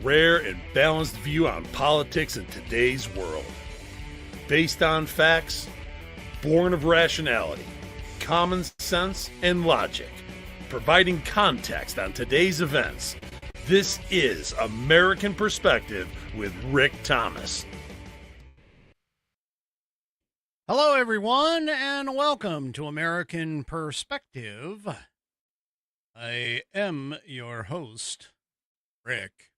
rare and balanced view on politics in today's world. Based on facts, born of rationality, common sense, and logic, providing context on today's events. This is American Perspective with Rick Thomas. Hello, everyone, and welcome to American Perspective. I am your host, Rick.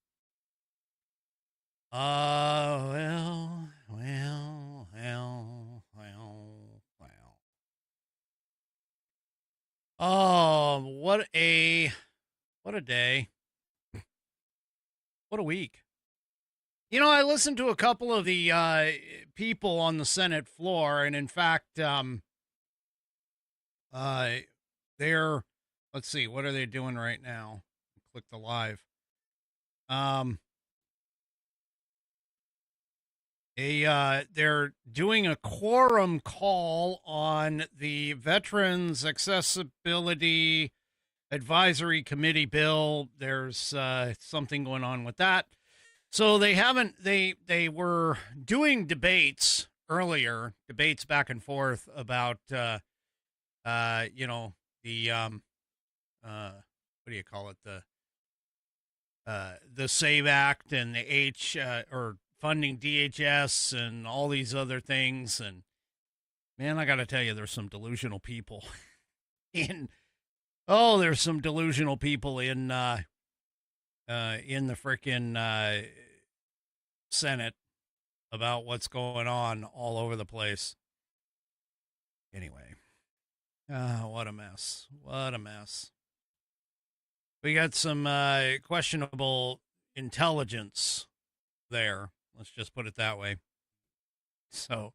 Well. Oh, what a day. What a week. You know, I listened to a couple of the people on the Senate floor, and in fact, they're, let's see, what are they doing right now? Click the live. They're doing a quorum call on the Veterans Accessibility Advisory Committee bill. There's something going on with that. So they were doing debates earlier, debates back and forth about, the, what do you call it? The SAVE Act and the or funding DHS and all these other things. And man, I got to tell you, there's some delusional people there's some delusional people in the frickin' Senate about what's going on all over the place. Anyway, what a mess. What a mess. We got some questionable intelligence there. Let's just put it that way. So,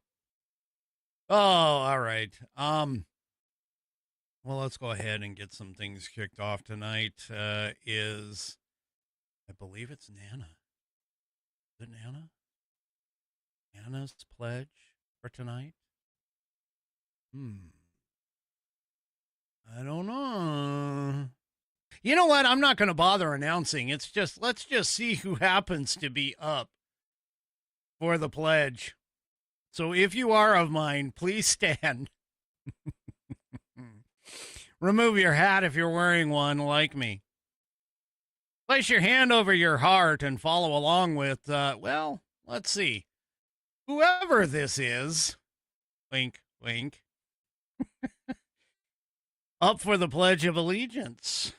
all right. Well, let's go ahead and get some things kicked off tonight. I believe it's Nana. Is it Nana? Nana's pledge for tonight? I don't know. You know what? I'm not going to bother announcing. It's just, let's just see who happens to be up for the pledge. So if you are of mine, please stand. Remove your hat if you're wearing one like me. Place your hand over your heart and follow along with, let's see. Whoever this is, wink, wink, up for the Pledge of Allegiance.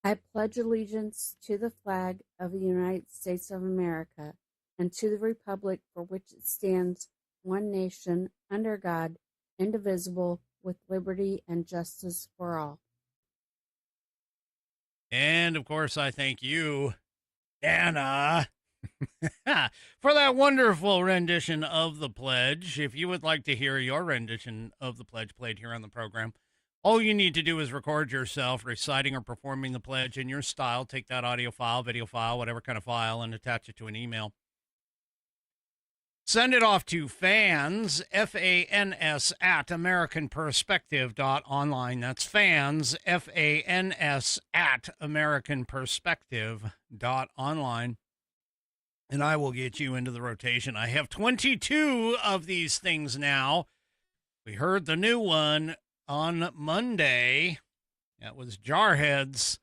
I pledge allegiance to the flag of the United States of America and to the republic for which it stands, one nation, under God, indivisible, with liberty and justice for all. And, of course, I thank you, Anna, for that wonderful rendition of the pledge. If you would like to hear your rendition of the pledge played here on the program, all you need to do is record yourself reciting or performing the pledge in your style. Take that audio file, video file, whatever kind of file, and attach it to an email. Send it off to fans, F-A-N-S, at AmericanPerspective.online. That's fans, F-A-N-S, at AmericanPerspective.online. And I will get you into the rotation. I have 22 of these things now. We heard the new one on Monday. That was Jarhead's,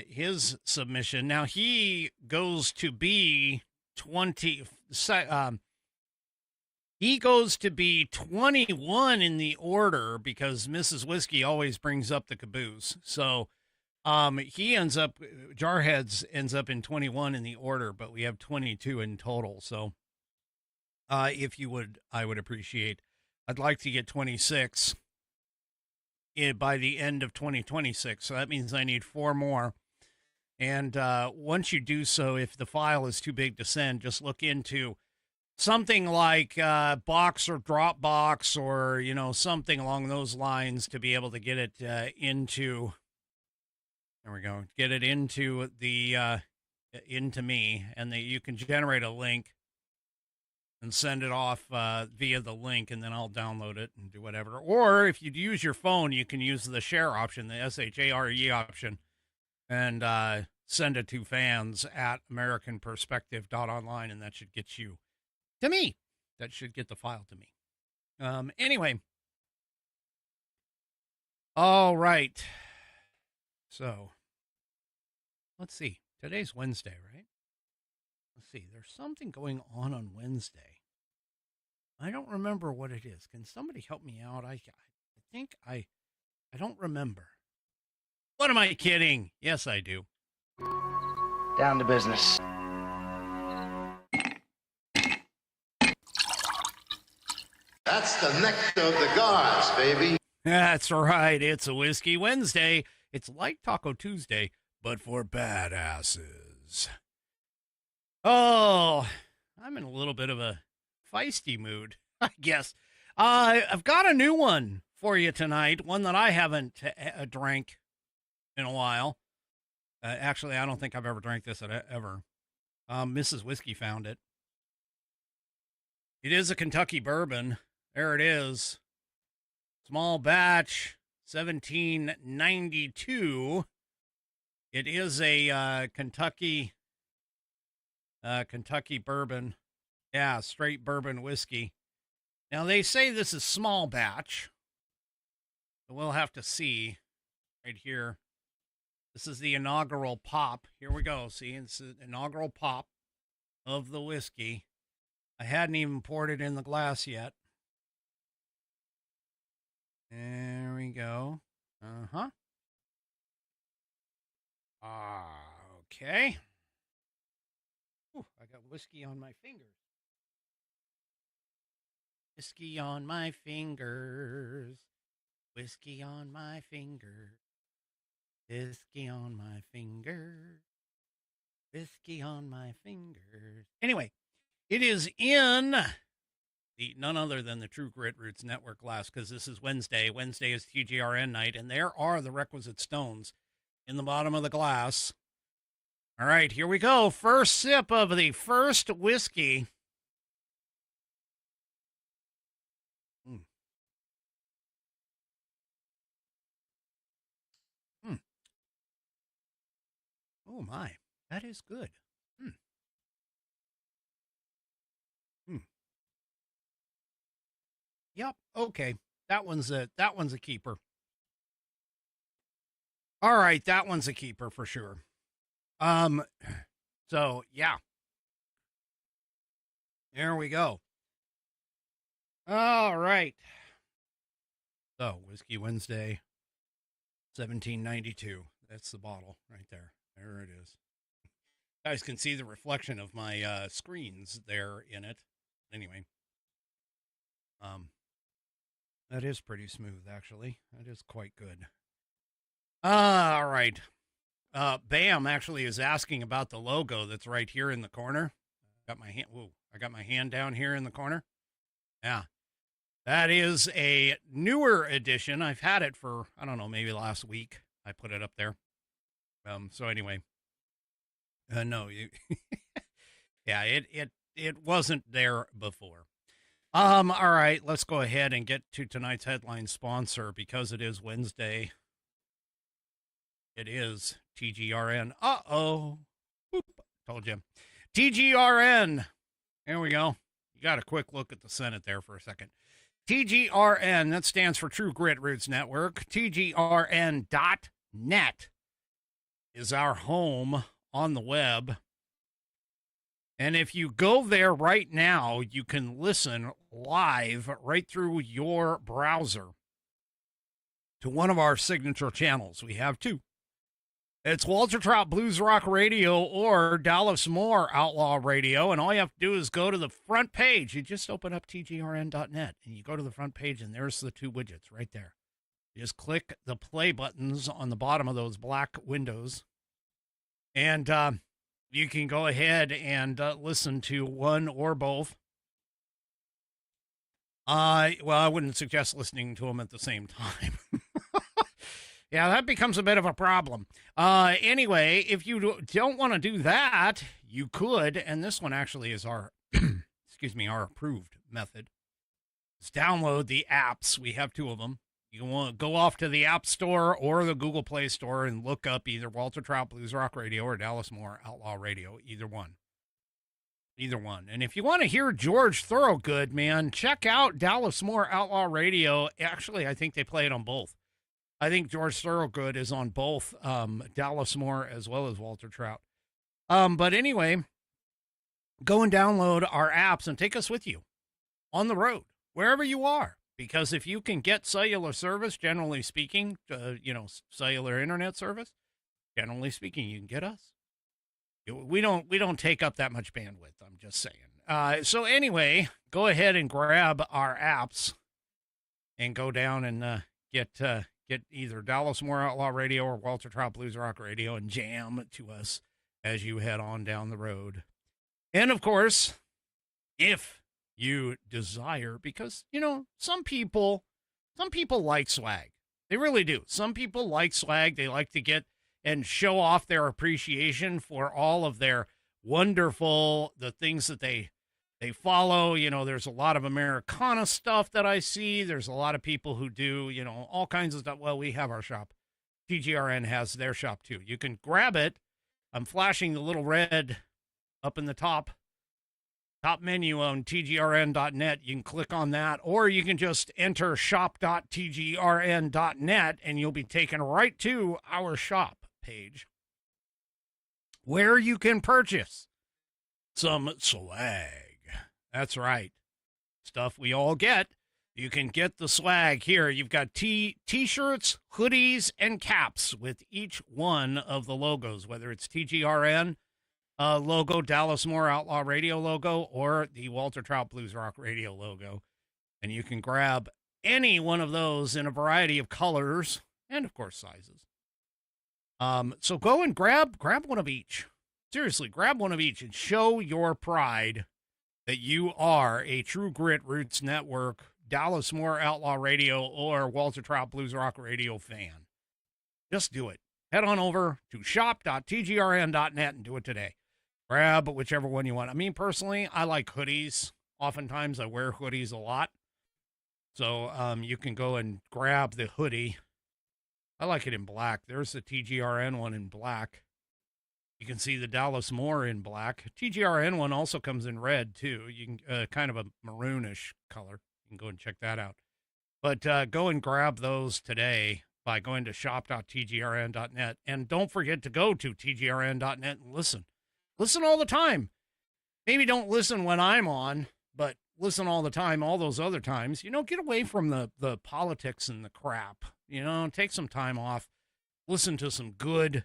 his submission. Now he goes to be 21 in the order because Mrs. Whiskey always brings up the caboose. So Jarhead's ends up in 21 in the order, but we have 22 in total. So if you would, I would appreciate. I'd like to get 26 by the end of 2026. So that means I need 4 more. And once you do so, if the file is too big to send, just look into something like Box or Dropbox or, something along those lines to be able to get it into, there we go, get it into into me. And you can generate a link and send it off via the link, and then I'll download it and do whatever. Or if you use your phone, you can use the share option, the SHARE option. and send it to fans at americanperspective.online, and that should get you to me. That should get the file to me. Anyway. All right. So, let's see. Today's Wednesday, right? Let's see. There's something going on Wednesday. I don't remember what it is. Can somebody help me out? I think I don't remember. What am I kidding? Yes, I do. Down to business. That's the nectar of the gods, baby. That's right. It's a Whiskey Wednesday. It's like Taco Tuesday, but for badasses. Oh, I'm in a little bit of a feisty mood, I guess. I've got a new one for you tonight, one that I haven't drank in a while. Actually, I don't think I've ever drank this ever. Mrs. Whiskey found it. It is a Kentucky bourbon. There it is. Small batch, 1792. It is a Kentucky bourbon. Yeah, straight bourbon whiskey. Now, they say this is small batch. So we'll have to see right here. This is the inaugural pop. Here we go. See, it's the inaugural pop of the whiskey. I hadn't even poured it in the glass yet. There we go. Uh-huh. Okay. Ooh, I got whiskey on my fingers. Whiskey on my fingers. Whiskey on my fingers. Whiskey on my fingers. Whiskey on my fingers. Anyway, it is in the none other than the True Grit Roots Network glass, because this is Wednesday. Wednesday is TGRN night, and there are the requisite stones in the bottom of the glass. All right, here we go. First sip of the first whiskey. Oh my, that is good. Yep. Okay. That one's a keeper. All right, that one's a keeper for sure. So yeah. There we go. All right. So, Whiskey Wednesday, 1792. That's the bottle right there. There it is. You guys can see the reflection of my screens there in it. Anyway. That is pretty smooth, actually. That is quite good. All right. Bam actually is asking about the logo that's right here in the corner. I got my hand down here in the corner. Yeah. That is a newer edition. I've had it for, I don't know, maybe last week. I put it up there. So anyway. No, yeah, it wasn't there before. All right, let's go ahead and get to tonight's headline sponsor, because it is Wednesday. It is TGRN. Uh-oh. Boop. Told you. TGRN. There we go. You got a quick look at the Senate there for a second. TGRN, that stands for True Grit Roots Network. TGRN.net is our home on the web. And if you go there right now, you can listen live right through your browser to one of our signature channels. We have two. It's Walter Trout Blues Rock Radio or Dallas Moore Outlaw Radio. And all you have to do is go to the front page. You just open up tgrn.net and you go to the front page, and there's the two widgets right there. You just click the play buttons on the bottom of those black windows. And you can go ahead and listen to one or both. Well, I wouldn't suggest listening to them at the same time. Yeah, that becomes a bit of a problem. Anyway, if you don't want to do that, you could, and this one actually is our, our approved method. Is download the apps. We have two of them. You want to go off to the App Store or the Google Play Store and look up either Walter Trout Blues Rock Radio or Dallas Moore Outlaw Radio, either one. Either one. And if you want to hear George Thorogood, man, check out Dallas Moore Outlaw Radio. Actually, I think they play it on both. I think George Thorogood is on both Dallas Moore as well as Walter Trout. But anyway, go and download our apps and take us with you on the road, wherever you are. Because if you can get cellular service, generally speaking, cellular internet service, generally speaking, you can get us. We don't take up that much bandwidth. I'm just saying. So anyway, go ahead and grab our apps and go down and get either Dallas Moore Outlaw Radio or Walter Trout Blues Rock Radio and jam to us as you head on down the road. And of course, if you desire, because some people like swag. They really do. Some people like swag. They like to get and show off their appreciation for all of their the things that they follow. There's a lot of Americana stuff that I see. There's a lot of people who do, all kinds of stuff. Well, we have our shop. TGRN has their shop too. You can grab it. I'm flashing the little red up in the top menu on tgrn.net. You can click on that, or you can just enter shop.tgrn.net and you'll be taken right to our shop page where you can purchase some swag. That's right. Stuff we all get. You can get the swag here. You've got t-shirts, hoodies, and caps with each one of the logos, whether it's TGRN logo, Dallas Moore Outlaw Radio logo, or the Walter Trout Blues Rock Radio logo. And you can grab any one of those in a variety of colors and, of course, sizes. So go and grab one of each. Seriously, grab one of each and show your pride that you are a True Grit Roots Network, Dallas Moore Outlaw Radio, or Walter Trout Blues Rock Radio fan. Just do it. Head on over to shop.tgrn.net and do it today. Grab whichever one you want. I mean, personally, I like hoodies. Oftentimes, I wear hoodies a lot. So you can go and grab the hoodie. I like it in black. There's the TGRN one in black. You can see the Dallas Moore in black. TGRN one also comes in red, too. You can kind of a maroonish color. You can go and check that out. But go and grab those today by going to shop.tgrn.net. And don't forget to go to tgrn.net and listen. Listen all the time. Maybe don't listen when I'm on, but listen all the time, all those other times. Get away from the politics and the crap. Take some time off. Listen to some good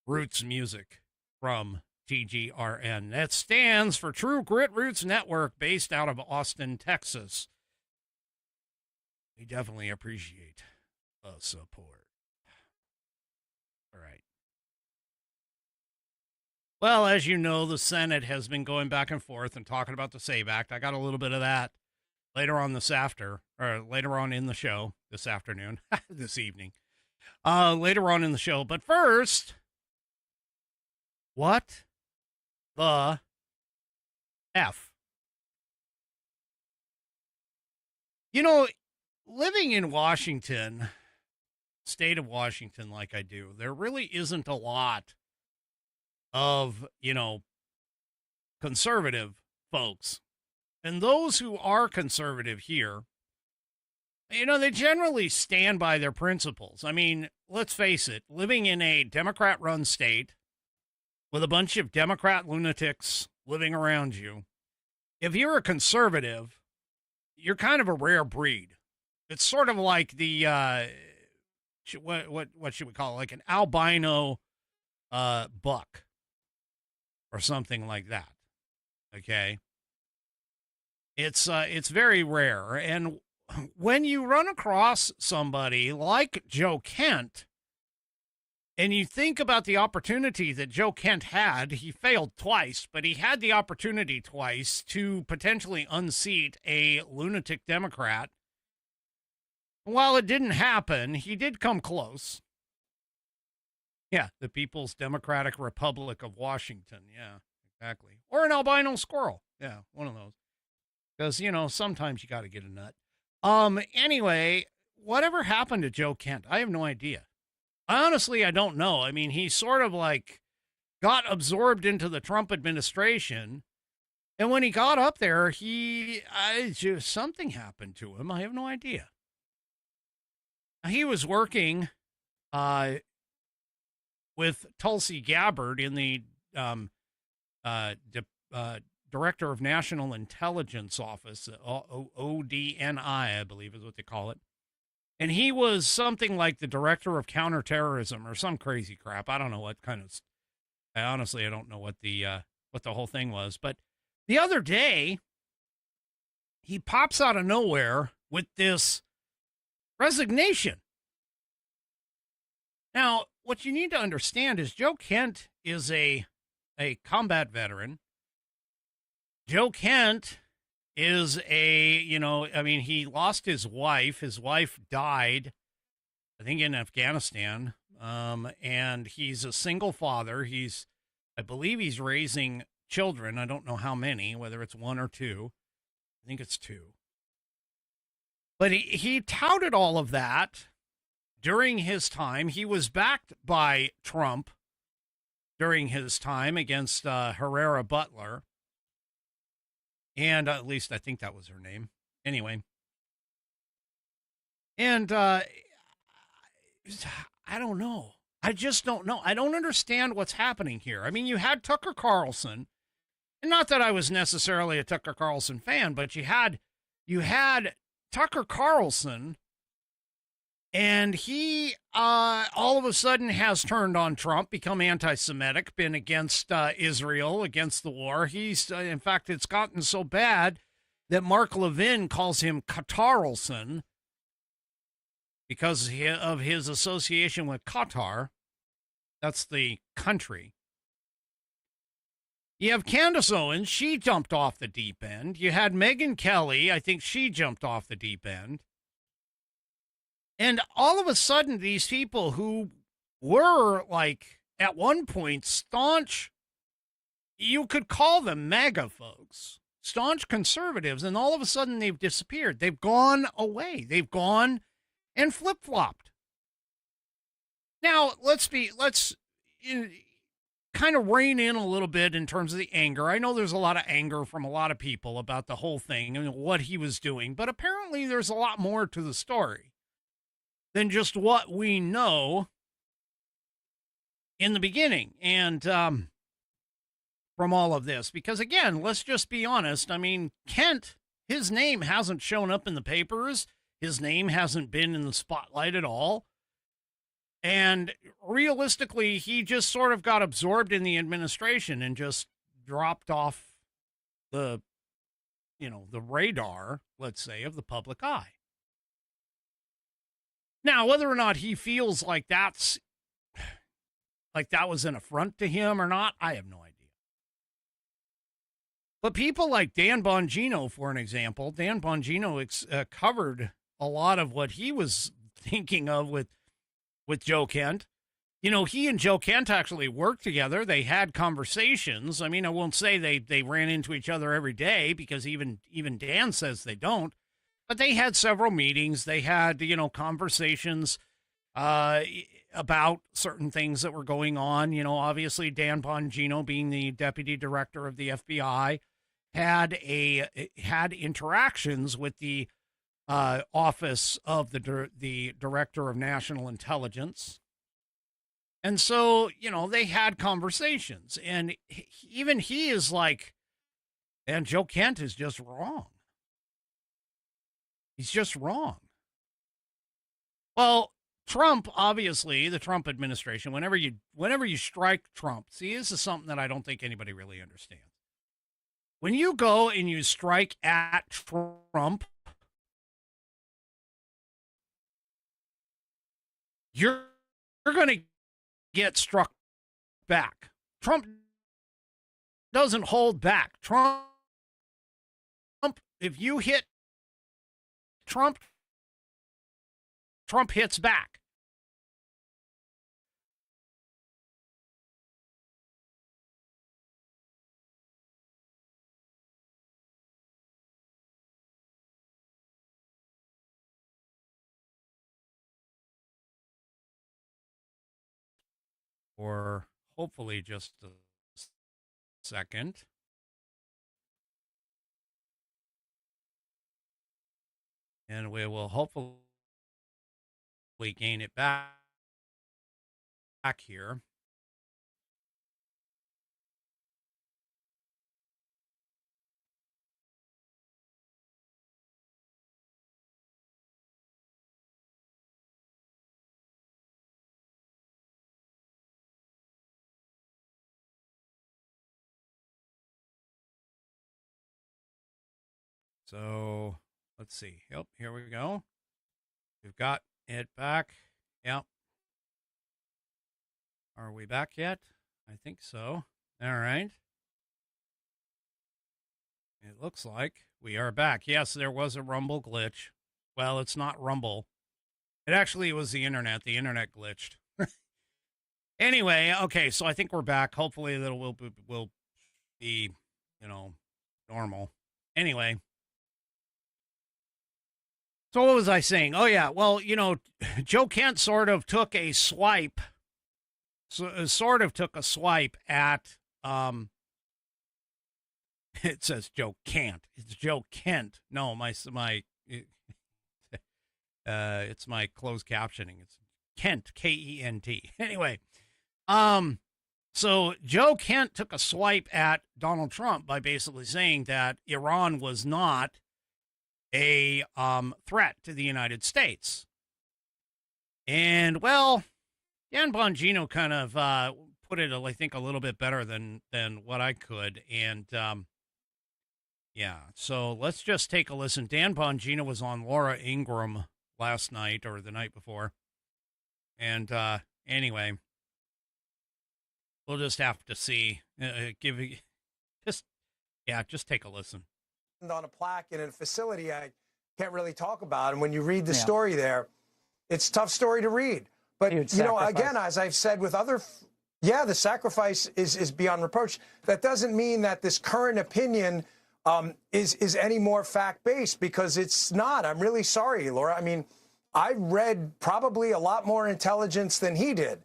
roots music from TGRN. That stands for True Grit Roots Network, based out of Austin, Texas. We definitely appreciate the support. All right. Well, as you know, the Senate has been going back and forth and talking about the SAVE Act. I got a little bit of that later on later on in the show this afternoon, this evening, later on in the show. But first, what the F? Living in Washington, state of Washington, like I do, there really isn't a lot of, conservative folks. And those who are conservative here, they generally stand by their principles. I mean, let's face it, living in a Democrat-run state with a bunch of Democrat lunatics living around you, if you're a conservative, you're kind of a rare breed. It's sort of like the, what should we call it? Like an albino buck. Or something like that. Okay. It's very rare. And when you run across somebody like Joe Kent, and you think about the opportunity that Joe Kent had, he failed twice, but he had the opportunity twice to potentially unseat a lunatic Democrat. While it didn't happen, he did come close. Yeah, the People's Democratic Republic of Washington. Yeah, exactly. Or an albino squirrel. Yeah, one of those. Because, sometimes you got to get a nut. Anyway, whatever happened to Joe Kent? I have no idea. Honestly, I don't know. I mean, he sort of like got absorbed into the Trump administration. And when he got up there, something happened to him. I have no idea. He was working with Tulsi Gabbard in the Director of National Intelligence Office, ODNI, I believe is what they call it. And he was something like the Director of Counterterrorism or some crazy crap. I don't know what kind of. I don't know what the whole thing was. But the other day, he pops out of nowhere with this resignation. Now, what you need to understand is Joe Kent is a combat veteran. Joe Kent is he lost his wife. His wife died, I think, in Afghanistan. And he's a single father. I believe he's raising children. I don't know how many, whether it's one or two. I think it's two. But he touted all of that during his time. He was backed by Trump during his time against Herrera Butler. And at least I think that was her name. Anyway. And I don't know. I just don't know. I don't understand what's happening here. I mean, you had Tucker Carlson, and not that I was necessarily a Tucker Carlson fan, but you had Tucker Carlson, and he all of a sudden has turned on Trump, become anti-Semitic, been against Israel, against the war. He's, in fact, it's gotten so bad that Mark Levin calls him Qatarlson because of his association with Qatar. That's the country. You have Candace Owens. She jumped off the deep end. You had Megyn Kelly. I think she jumped off the deep end. And all of a sudden, these people who were, like, at one point, staunch, you could call them MAGA folks, staunch conservatives, and all of a sudden they've disappeared. They've gone away. They've gone and flip-flopped. Now, let's kind of rein in a little bit in terms of the anger. I know there's a lot of anger from a lot of people about the whole thing and what he was doing, but apparently there's a lot more to the story than just what we know in the beginning. And from all of this, because again, let's just be honest. I mean, Kent, his name hasn't shown up in the papers. His name hasn't been in the spotlight at all. And realistically, he just sort of got absorbed in the administration and just dropped off the radar, let's say, of the public eye. Now, whether or not he feels like that was an affront to him or not, I have no idea. But people like Dan Bongino, for an example, Dan Bongino covered a lot of what he was thinking of with Joe Kent. You know, he and Joe Kent actually worked together. They had conversations. I mean, I won't say they ran into each other every day, because even Dan says they don't. But they had several meetings. They had, conversations about certain things that were going on. You know, obviously Dan Bongino, being the deputy director of the FBI, had interactions with the office of the Director of National Intelligence. And so, they had conversations, and even he is like, and Joe Kent is just wrong. He's just wrong. Well, Trump, obviously, the Trump administration, whenever you strike Trump, see, this is something that I don't think anybody really understands. When you go and you strike at Trump, you're going to get struck back. Trump doesn't hold back. Trump, if you hit Trump hits back. for hopefully just a second. And we will hopefully gain it back here. So let's see. Yep, here we go. We've got it back. Yep. Are we back yet? I think so. All right. It looks like we are back. Yes, there was a Rumble glitch. Well, it's not Rumble. It actually was the internet. The internet glitched. Anyway, okay, so I think we're back. Hopefully that will be, normal. Anyway. So what was I saying? Oh, yeah. Well, Joe Kent sort of took a swipe. At, it says Joe Kent. It's Joe Kent. No, it's my closed captioning. It's Kent, K-E-N-T. Anyway, so Joe Kent took a swipe at Donald Trump by basically saying that Iran was not a threat to the United States. And, well, Dan Bongino kind of put it, I think, a little bit better than what I could. And, yeah, so let's just take a listen. Dan Bongino was on Laura Ingraham last night or the night before. And anyway, we'll just have to see. Just take a listen. On a plaque in a facility I can't really talk about. And when you read the story there, it's a tough story to read. But, again, as I've said with other, the sacrifice is beyond reproach. That doesn't mean that this current opinion is any more fact-based, because it's not. I'm really sorry, Laura. I mean, I read probably a lot more intelligence than he did,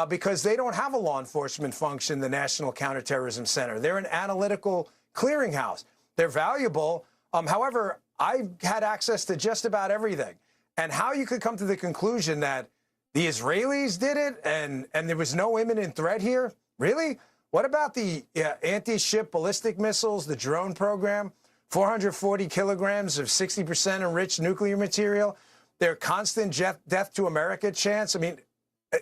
because they don't have a law enforcement function, the National Counterterrorism Center. They're an analytical clearinghouse. They're valuable. However, I had access to just about everything. And how you could come to the conclusion that the Israelis did it and there was no imminent threat here? Really? What about the anti-ship ballistic missiles, the drone program, 440 kilograms of 60% enriched nuclear material, their constant death to America chance? I mean,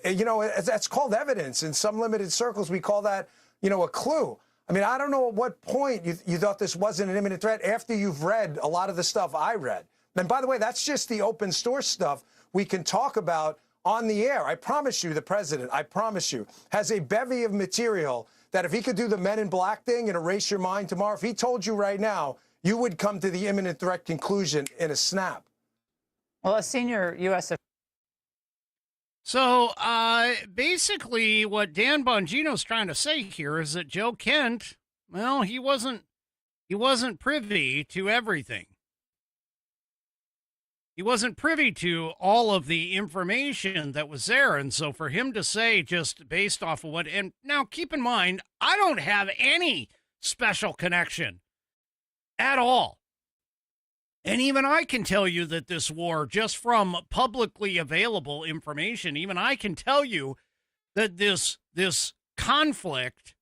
that's called evidence. In some limited circles, we call that, a clue. I mean, I don't know at what point you thought this wasn't an imminent threat after you've read a lot of the stuff I read. And by the way, that's just the open source stuff we can talk about on the air. I promise you, the president, has a bevy of material that if he could do the Men in Black thing and erase your mind tomorrow, if he told you right now, you would come to the imminent threat conclusion in a snap. Well, a senior U.S. So basically what Dan Bongino's trying to say here is that Joe Kent, well, he wasn't privy to everything. He wasn't privy to all of the information that was there. And so for him to say, just based off of what, and now keep in mind, I don't have any special connection at all. And even I can tell you that this war, just from publicly available information, even I can tell you that this conflict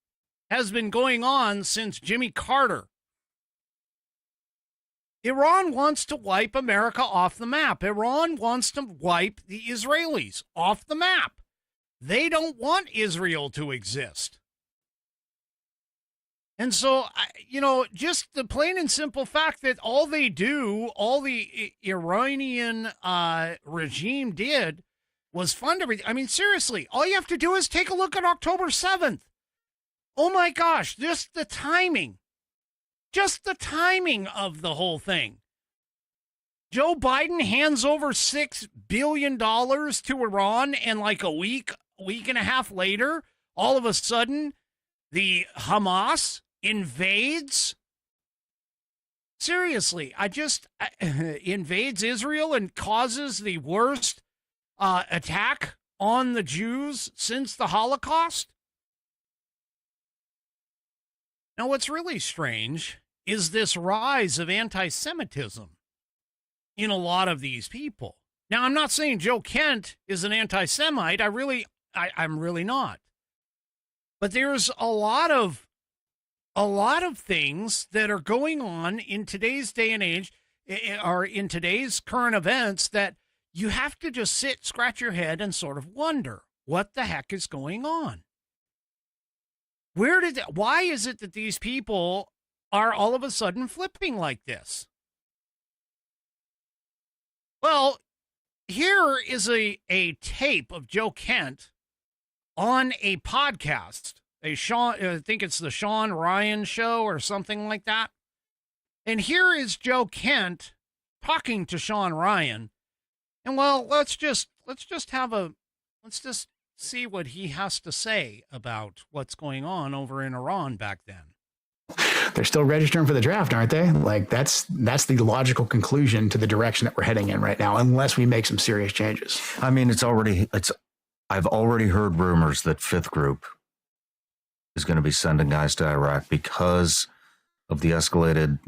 has been going on since Jimmy Carter. Iran wants to wipe America off the map. Iran wants to wipe the Israelis off the map. They don't want Israel to exist. And so, just the plain and simple fact that all they do, all the Iranian regime did was fund everything. I mean, seriously, all you have to do is take a look at October 7th. Oh my gosh, just the timing of the whole thing. Joe Biden hands over $6 billion to Iran, and like a week and a half later, all of a sudden, the Hamas invades. Seriously, invades Israel and causes the worst attack on the Jews since the Holocaust? Now, what's really strange is this rise of anti-Semitism in a lot of these people. Now, I'm not saying Joe Kent is an anti-Semite. I'm really not. But there's a lot of things that are going on in today's day and age, or in today's current events, that you have to just sit, scratch your head, and sort of wonder what the heck is going on. Why is it that these people are all of a sudden flipping like this? Well, here is a tape of Joe Kent on a podcast, I think it's the Sean Ryan Show or something like that. And here is Joe Kent talking to Sean Ryan. And well, let's just see what he has to say about what's going on over in Iran back then. They're still registering for the draft, aren't they? Like that's the logical conclusion to the direction that we're heading in right now, unless we make some serious changes. I mean, I've already heard rumors that Fifth Group is going to be sending guys to Iraq because of the escalated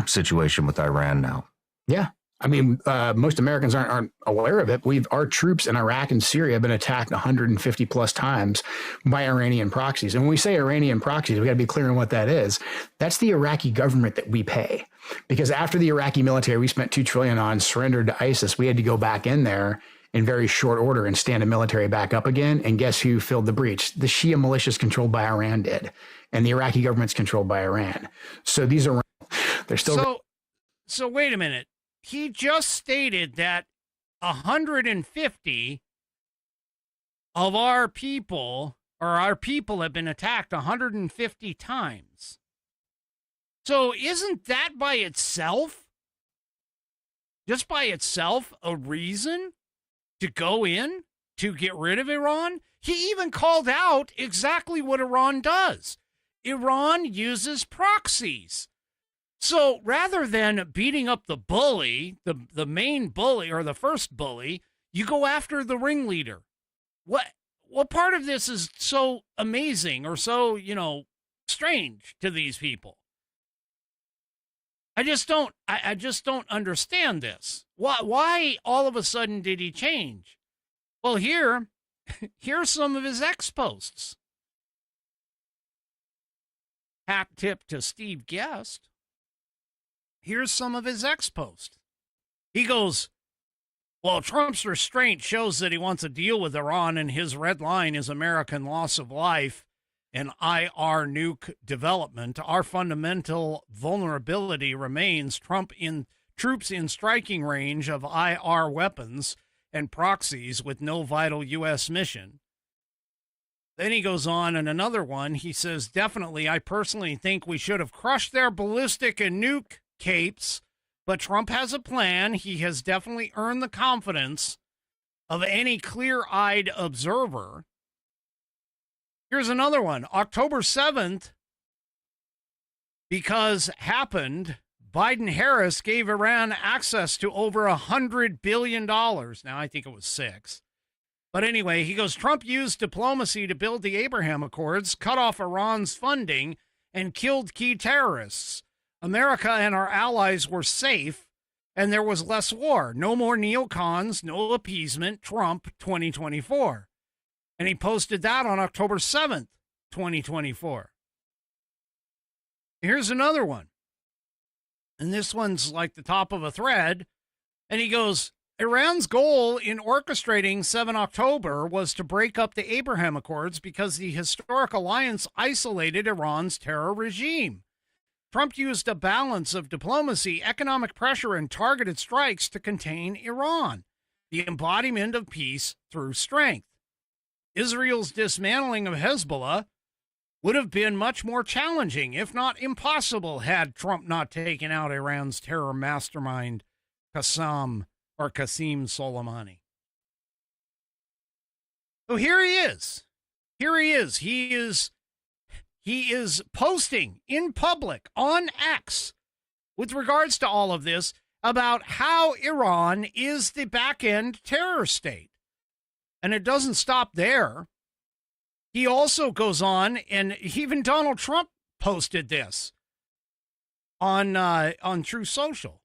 situation with Iran now. Yeah. I mean, most Americans aren't aware of it. Our troops in Iraq and Syria have been attacked 150 plus times by Iranian proxies. And when we say Iranian proxies, we got to be clear on what that is. That's the Iraqi government that we pay. Because after the Iraqi military, we spent $2 trillion on, surrendered to ISIS, we had to go back in there in very short order and stand the military back up again. And guess who filled the breach? The Shia militias controlled by Iran did. And the Iraqi government's controlled by Iran. So they're still... So wait a minute. He just stated that 150 of our people have been attacked 150 times. So isn't that by itself, just by itself, a reason to go in to get rid of Iran? He even called out exactly what Iran does. Iran uses proxies. So rather than beating up the bully, the main bully or the first bully, you go after the ringleader. What part of this is so amazing or so, strange to these people? I just don't understand this. Why all of a sudden did he change? Well, here's some of his ex-posts. Hat tip to Steve Guest. Here's some of his ex-posts. He goes, well, Trump's restraint shows that he wants a deal with Iran, and his red line is American loss of life and IR nuke development. Our fundamental vulnerability remains troops in striking range of IR weapons and proxies with no vital U.S. mission. Then he goes on in another one. He says, definitely, I personally think we should have crushed their ballistic and nuke capes, but Trump has a plan. He has definitely earned the confidence of any clear-eyed observer. Here's another one. October 7th, because happened, Biden-Harris gave Iran access to over $100 billion. Now, I think it was 6. But anyway, he goes, Trump used diplomacy to build the Abraham Accords, cut off Iran's funding, and killed key terrorists. America and our allies were safe, and there was less war. No more neocons, no appeasement, Trump 2024. And he posted that on October 7th, 2024. Here's another one. And this one's like the top of a thread. And he goes, Iran's goal in orchestrating 7 October was to break up the Abraham Accords because the historic alliance isolated Iran's terror regime. Trump used a balance of diplomacy, economic pressure, and targeted strikes to contain Iran, the embodiment of peace through strength. Israel's dismantling of Hezbollah would have been much more challenging, if not impossible, had Trump not taken out Iran's terror mastermind, Qasem Soleimani. So here he is. He is posting in public on X with regards to all of this about how Iran is the back-end terror state. And it doesn't stop there. He also goes on, and even Donald Trump posted this on True Social.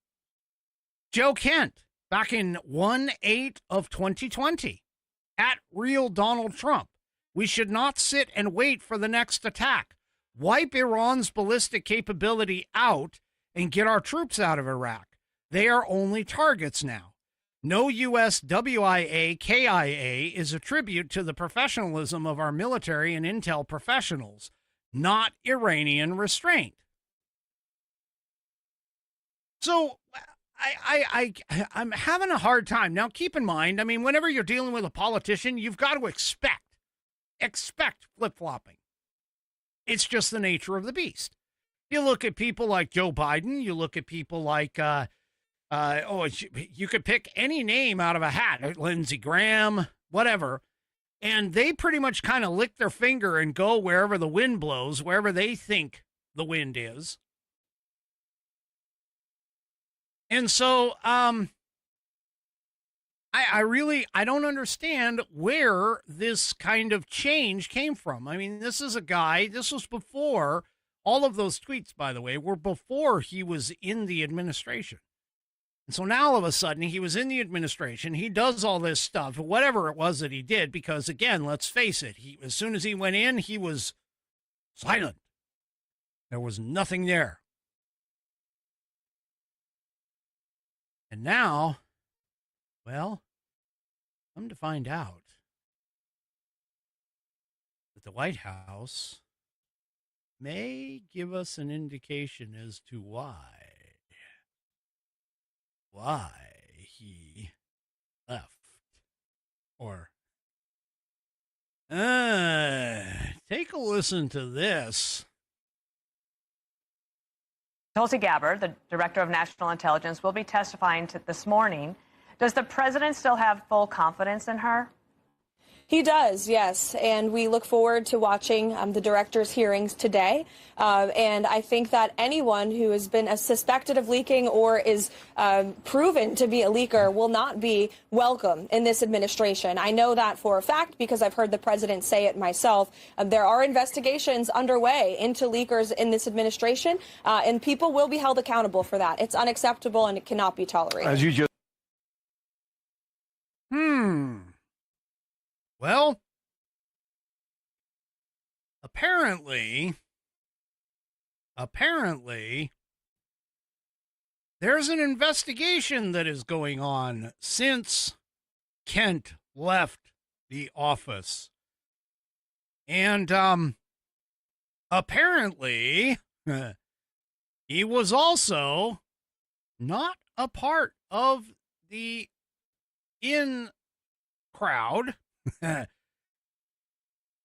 Joe Kent, back in 1/8 of 2020, at Real Donald Trump. We should not sit and wait for the next attack. Wipe Iran's ballistic capability out and get our troops out of Iraq. They are only targets now. No U.S. WIA KIA is a tribute to the professionalism of our military and intel professionals, not Iranian restraint. So I'm having a hard time. Now, keep in mind, I mean, whenever you're dealing with a politician, you've got to expect flip-flopping. It's just the nature of the beast. You look at people like Joe Biden, you look at people like, you could pick any name out of a hat, Lindsey Graham, whatever, and they pretty much kind of lick their finger and go wherever the wind blows, wherever they think the wind is. And so, I don't understand where this kind of change came from. I mean, this is a guy, this was before, all of those tweets, by the way, were before he was in the administration. And so now all of a sudden he was in the administration. He does all this stuff, whatever it was that he did, because again, let's face it, as soon as he went in, he was silent. There was nothing there. And now, well, come to find out that the White House may give us an indication as to why he left. Or, take a listen to this. Tulsi Gabbard, the Director of National Intelligence, will be testifying this morning. Does the president still have full confidence in her? He does, yes, and we look forward to watching the director's hearings today. And I think that anyone who has been suspected of leaking or is proven to be a leaker will not be welcome in this administration. I know that for a fact because I've heard the president say it myself. There are investigations underway into leakers in this administration, and people will be held accountable for that. It's unacceptable and it cannot be tolerated. As you just Well, apparently, there's an investigation that is going on since Kent left the office. And apparently, he was also not a part of the in crowd.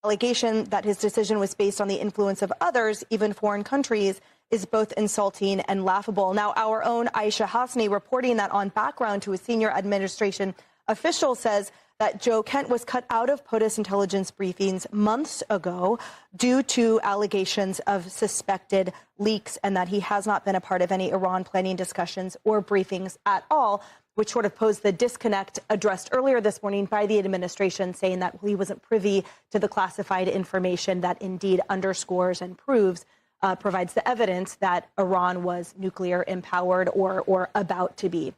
Allegation that his decision was based on the influence of others, even foreign countries, is both insulting and laughable. Now, our own Aisha Hasni reporting that on background to a senior administration official says that Joe Kent was cut out of POTUS intelligence briefings months ago due to allegations of suspected leaks and that he has not been a part of any Iran planning discussions or briefings at all, which sort of posed the disconnect addressed earlier this morning by the administration, saying that he wasn't privy to the classified information that indeed underscores and provides the evidence that Iran was nuclear empowered or about to be.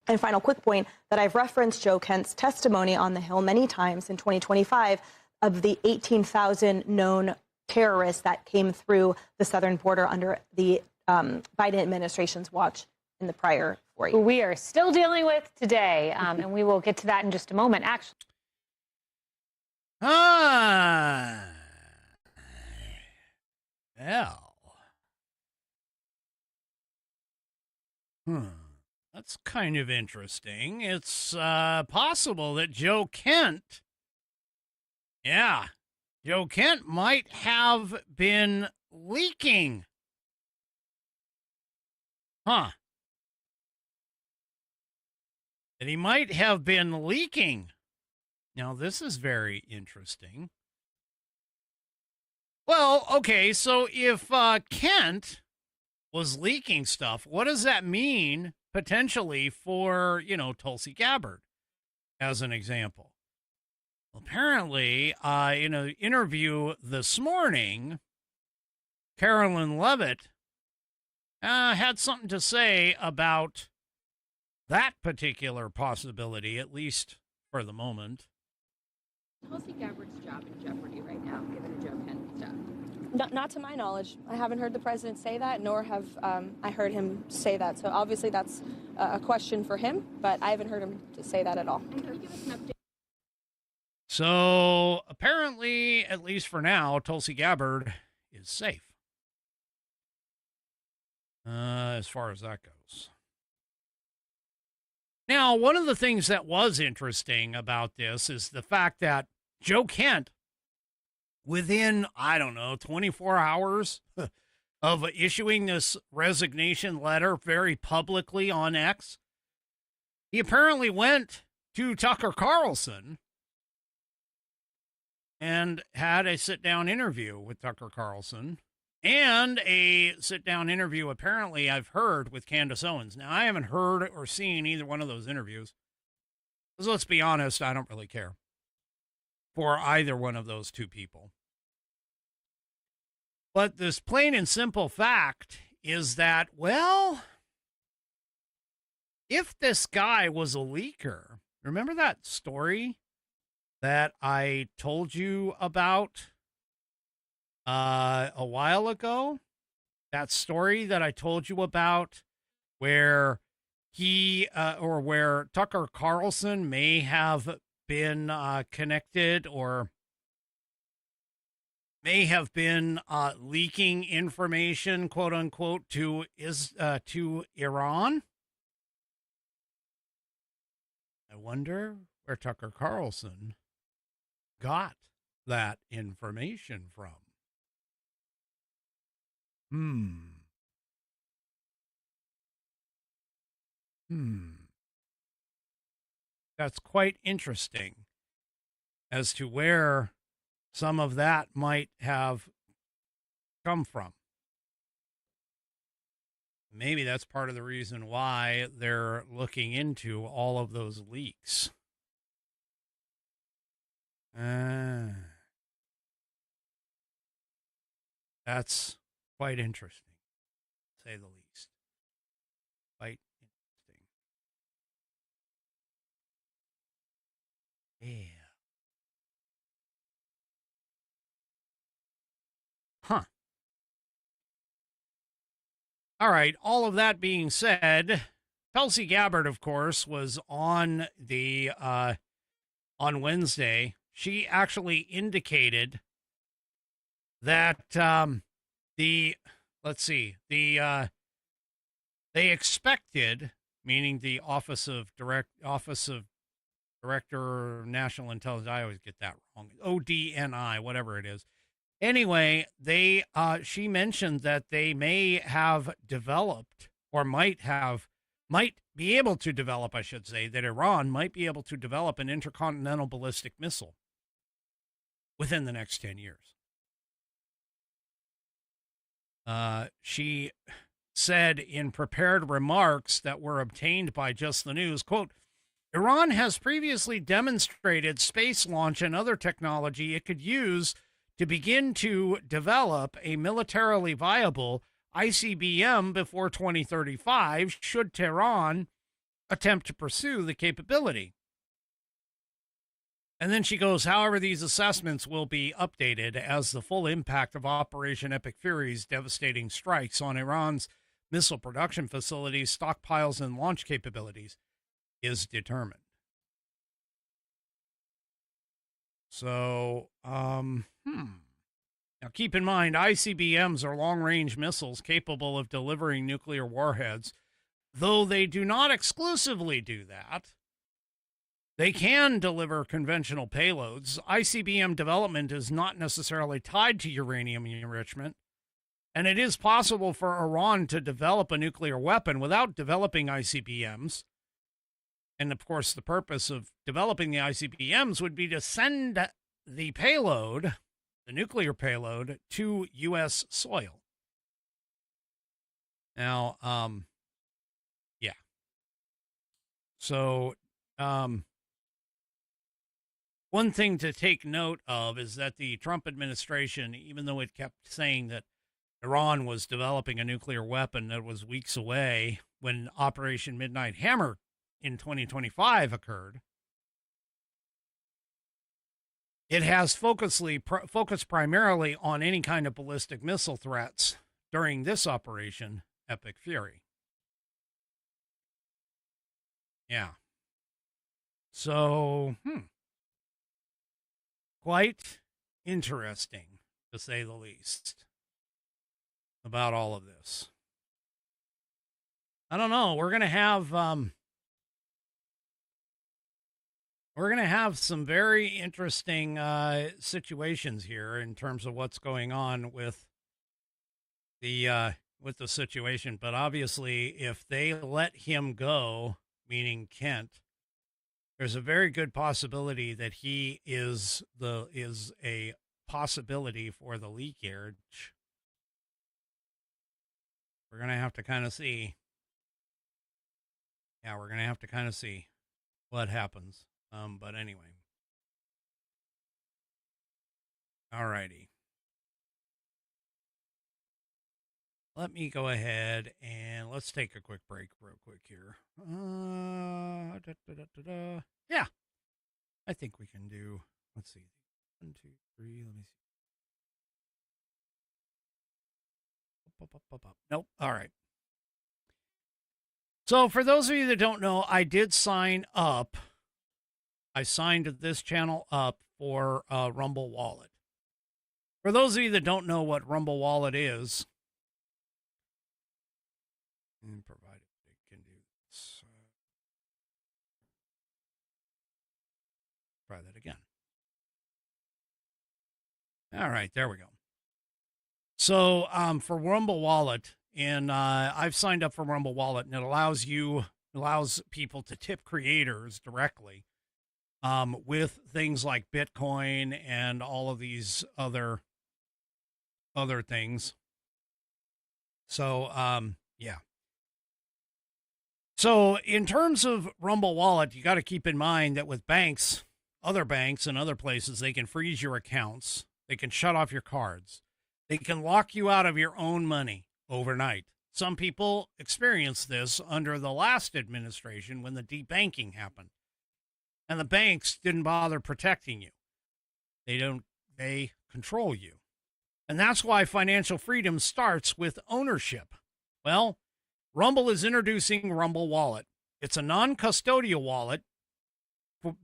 And final quick point that I've referenced Joe Kent's testimony on the Hill many times in 2025 of the 18,000 known terrorists that came through the southern border under the Biden administration's watch in the prior 4 years. We are still dealing with today, and we will get to that in just a moment. Actually, That's kind of interesting. It's possible that Joe Kent might have been leaking. That he might have been leaking. Now, this is very interesting. Well, okay, so if Kent was leaking stuff, what does that mean potentially for, Tulsi Gabbard, as an example? Apparently, in an interview this morning, Carolyn Levitt had something to say about that particular possibility, at least for the moment. Tulsi Gabbard's job in jeopardy right now, given the Joe Penn stuff? Not to my knowledge. I haven't heard the president say that, nor have I heard him say that. So obviously that's a question for him, but I haven't heard him say that at all. And can you give us an update? So apparently, at least for now, Tulsi Gabbard is safe. As far as that goes. Now, one of the things that was interesting about this is the fact that Joe Kent, within, 24 hours of issuing this resignation letter very publicly on X, he apparently went to Tucker Carlson and had a sit-down interview with Tucker Carlson and a sit-down interview, apparently, I've heard, with Candace Owens. Now, I haven't heard or seen either one of those interviews. Because let's be honest, I don't really care for either one of those two people. But this plain and simple fact is that, well, if this guy was a leaker, remember that story that I told you about a while ago? That story that I told you about where where Tucker Carlson may have been connected or may have been leaking information, quote unquote, to Iran. I wonder where Tucker Carlson got that information from. That's quite interesting as to where some of that might have come from. Maybe that's part of the reason why they're looking into all of those leaks. That's quite interesting, to say the least. Quite interesting. Yeah. Huh. All right. All of that being said, Tulsi Gabbard, of course, was on the on Wednesday. She actually indicated that they expected, meaning the Office of Director of National Intelligence, I always get that wrong, ODNI, whatever it is. Anyway, she mentioned that they may have developed, or might be able to develop, I should say, that Iran might be able to develop an intercontinental ballistic missile within the next 10 years. She said in prepared remarks that were obtained by Just the News, quote, Iran has previously demonstrated space launch and other technology it could use to begin to develop a militarily viable ICBM before 2035 should Tehran attempt to pursue the capability. And then she goes, however, these assessments will be updated as the full impact of Operation Epic Fury's devastating strikes on Iran's missile production facilities, stockpiles, and launch capabilities is determined. So, Now, keep in mind, ICBMs are long-range missiles capable of delivering nuclear warheads. Though they do not exclusively do that, they can deliver conventional payloads. ICBM development is not necessarily tied to uranium enrichment, and it is possible for Iran to develop a nuclear weapon without developing ICBMs. And, of course, the purpose of developing the ICBMs would be to send the payload, the nuclear payload, to U.S. soil. Now, yeah. So, One thing to take note of is that the Trump administration, even though it kept saying that Iran was developing a nuclear weapon that was weeks away when Operation Midnight Hammer in 2025 occurred, it has focused primarily on any kind of ballistic missile threats during this Operation Epic Fury. Yeah. So, quite interesting, to say the least, about all of this. I don't know. We're going to have some very interesting situations here in terms of what's going on with the situation. But obviously, if they let him go, meaning Kent, there's a very good possibility that he is a possibility for the leakage. We're going to have to kind of see. Yeah, we're going to have to kind of see what happens. But anyway. All righty. Let me go ahead and let's take a quick break real quick here. Yeah, I think we can do, let's see. 1, 2, 3, let me see. Nope. All right. So for those of you that don't know, I did sign up. I signed this channel up for Rumble Wallet. For those of you that don't know what Rumble Wallet is, and provided it can do this. Try that again. All right, there we go. So for Rumble Wallet, and I've signed up for Rumble Wallet, and it allows people to tip creators directly with things like Bitcoin and all of these other things. So yeah. So in terms of Rumble Wallet, you got to keep in mind that with banks, other banks and other places, they can freeze your accounts. They can shut off your cards. They can lock you out of your own money overnight. Some people experienced this under the last administration when the debanking happened. And the banks didn't bother protecting you. They control you. And that's why financial freedom starts with ownership. Well, Rumble is introducing Rumble Wallet. It's a non-custodial wallet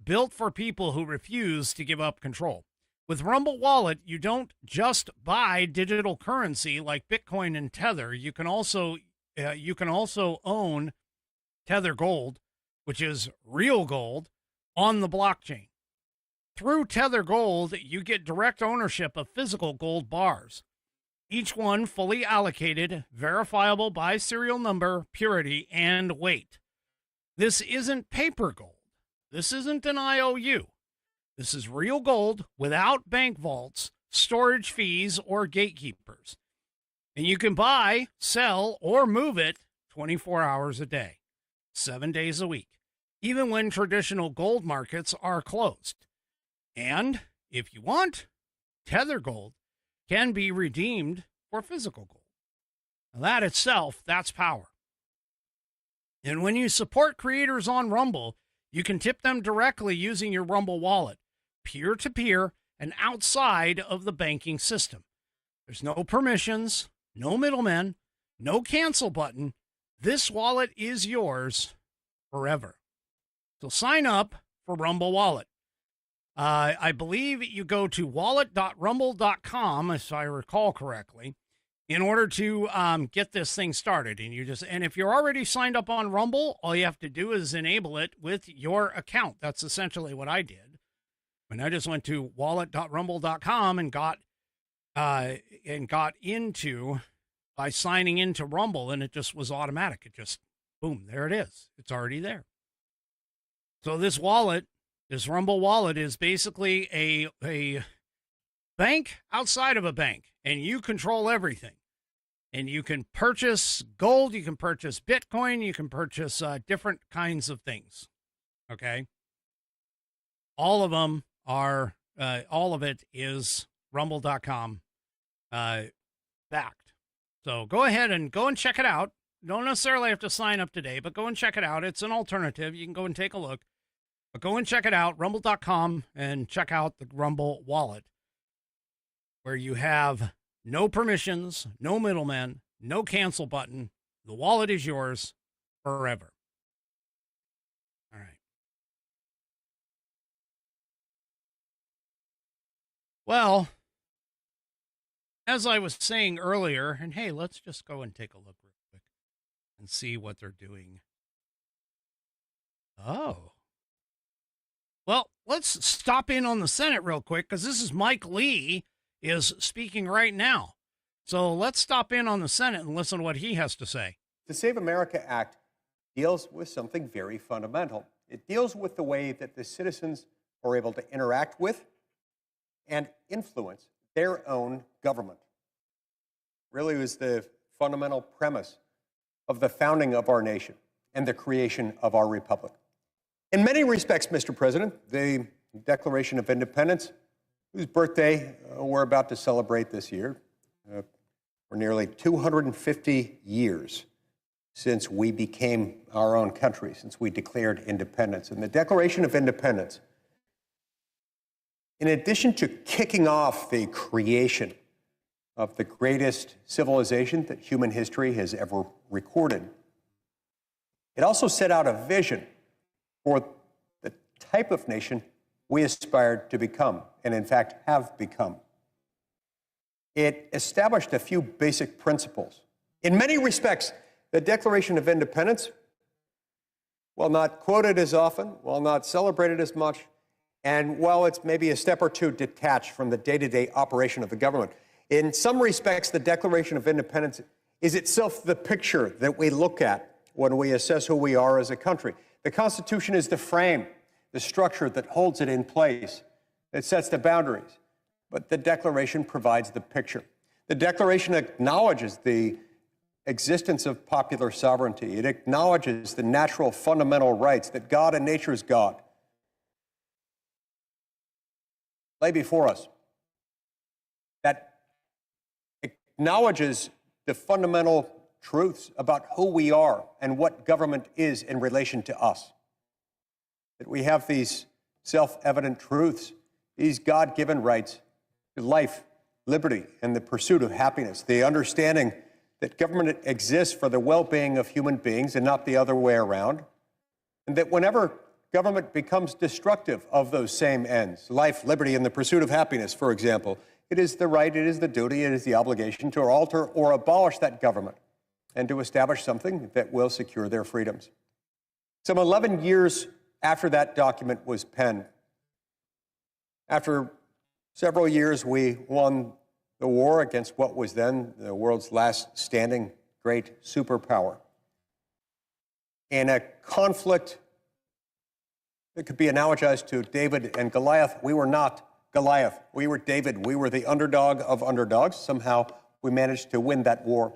built for people who refuse to give up control. With Rumble Wallet, you don't just buy digital currency like Bitcoin and Tether. You can also own Tether Gold, which is real gold, on the blockchain. Through Tether Gold, you get direct ownership of physical gold bars. Each one fully allocated, verifiable by serial number, purity, and weight. This isn't paper gold. This isn't an IOU. This is real gold without bank vaults, storage fees, or gatekeepers. And you can buy, sell, or move it 24 hours a day, 7 days a week, even when traditional gold markets are closed. And if you want, Tether Gold can be redeemed for physical gold. Now that itself, that's power. And when you support creators on Rumble, you can tip them directly using your Rumble Wallet, peer-to-peer and outside of the banking system. There's no permissions, no middlemen, no cancel button. This wallet is yours forever. So sign up for Rumble Wallet. I believe you go to wallet.rumble.com, if I recall correctly, in order to get this thing started. And if you're already signed up on Rumble, all you have to do is enable it with your account. That's essentially what I did. And I just went to wallet.rumble.com and got into by signing into Rumble, and it just was automatic. It just, boom, there it is. It's already there. So this wallet, this Rumble Wallet, is basically a bank outside of a bank, and you control everything. And you can purchase gold, you can purchase Bitcoin, you can purchase different kinds of things. Okay? All of them are, all of it is rumble.com backed. So go ahead and check it out. Don't necessarily have to sign up today, but go and check it out. It's an alternative. You can go and take a look. But go and check it out, rumble.com, and check out the Rumble wallet, where you have no permissions, no middlemen, no cancel button. The wallet is yours forever. All right. Well, as I was saying earlier, and hey, let's just go and take a look real quick and see what they're doing. Oh. Well, let's stop in on the Senate real quick, because this is Mike Lee is speaking right now. So let's stop in on the Senate and listen to what he has to say. The Save America Act deals with something very fundamental. It deals with the way that the citizens are able to interact with and influence their own government. Really was the fundamental premise of the founding of our nation and the creation of our republic. In many respects, Mr. President, the Declaration of Independence, whose birthday we're about to celebrate this year, for nearly 250 years since we became our own country, since we declared independence. And the Declaration of Independence, in addition to kicking off the creation of the greatest civilization that human history has ever recorded, it also set out a vision for the type of nation we aspired to become, and in fact have become. It established a few basic principles. In many respects, the Declaration of Independence, while not quoted as often, while not celebrated as much, and while it's maybe a step or two detached from the day-to-day operation of the government, in some respects, the Declaration of Independence is itself the picture that we look at when we assess who we are as a country. The Constitution is the frame, the structure that holds it in place, that sets the boundaries. But the Declaration provides the picture. The Declaration acknowledges the existence of popular sovereignty. It acknowledges the natural fundamental rights that God and nature's God lay before us. That acknowledges the fundamental truths about who we are and what government is in relation to us. That we have these self-evident truths, these God-given rights to life, liberty, and the pursuit of happiness, the understanding that government exists for the well-being of human beings and not the other way around, and that whenever government becomes destructive of those same ends, life, liberty, and the pursuit of happiness, for example, it is the right, it is the duty, it is the obligation to alter or abolish that government and to establish something that will secure their freedoms. Some 11 years after that document was penned, after several years, we won the war against what was then the world's last standing great superpower. In a conflict that could be analogized to David and Goliath, we were not Goliath. We were David. We were the underdog of underdogs. Somehow we managed to win that war.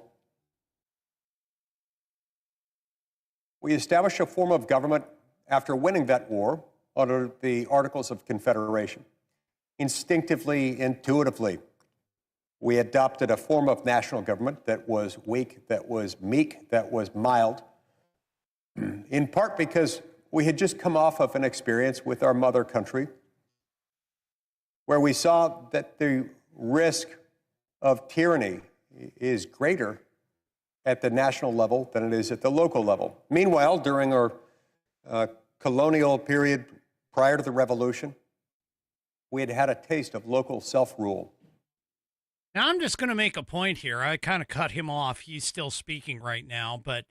We established a form of government after winning that war under the Articles of Confederation. Instinctively, intuitively, we adopted a form of national government that was weak, that was meek, that was mild, in part because we had just come off of an experience with our mother country where we saw that the risk of tyranny is greater at the national level than it is at the local level. Meanwhile, during our colonial period prior to the revolution, we had had a taste of local self-rule. Now, I'm just going to make a point here. I kind of cut him off. He's still speaking right now, but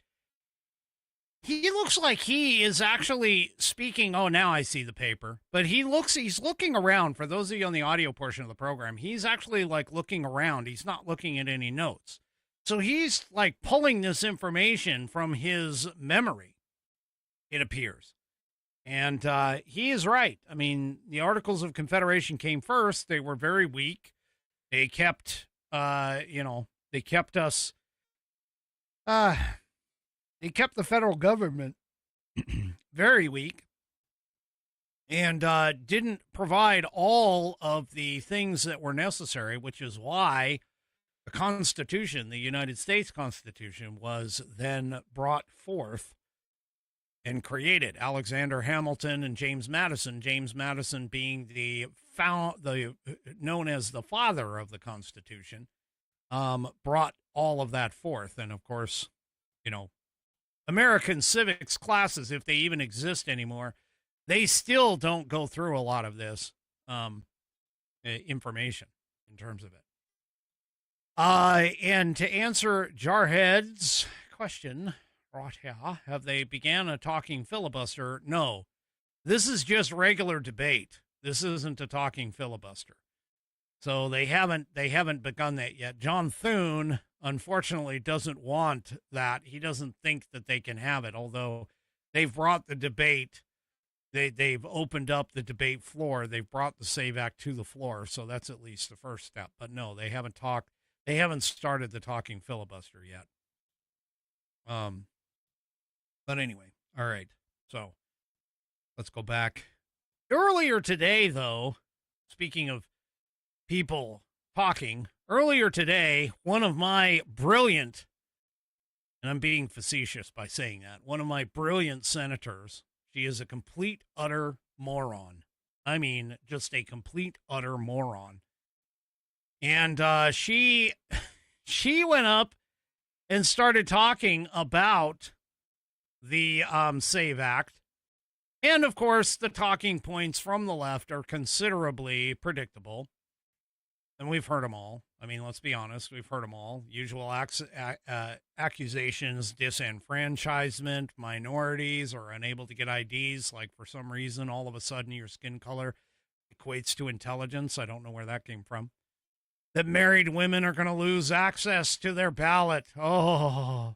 he looks like he is actually speaking. Oh, now I see the paper. But he's looking around. For those of you on the audio portion of the program, he's actually like looking around. He's not looking at any notes. So he's like pulling this information from his memory, it appears. And he is right. I mean, the Articles of Confederation came first. They were very weak. They kept, they kept us, they kept the federal government very weak. and didn't provide all of the things that were necessary, which is why the Constitution, the United States Constitution, was then brought forth and created. Alexander Hamilton and James Madison. James Madison being known as the father of the Constitution, brought all of that forth. And of course, you know, American civics classes, if they even exist anymore, they still don't go through a lot of this information in terms of it. And to answer Jarhead's question, right here, have they began a talking filibuster? No, this is just regular debate. This isn't a talking filibuster. So they haven't begun that yet. John Thune, unfortunately, doesn't want that. He doesn't think that they can have it, although they've brought the debate. They've opened up the debate floor. They've brought the SAVE Act to the floor, so that's at least the first step. But no, they haven't talked. They haven't started the talking filibuster yet. But anyway, all right. So let's go back. Earlier today, though, speaking of people talking, earlier today, one of my brilliant, and I'm being facetious by saying that, one of my brilliant senators, she is a complete, utter moron. I mean, just a complete, utter moron. And she went up and started talking about the SAVE Act. And, of course, the talking points from the left are considerably predictable. And we've heard them all. I mean, let's be honest. We've heard them all. Usual accusations, disenfranchisement, minorities are unable to get IDs. Like, for some reason, all of a sudden, your skin color equates to intelligence. I don't know where that came from. That married women are going to lose access to their ballot. Oh.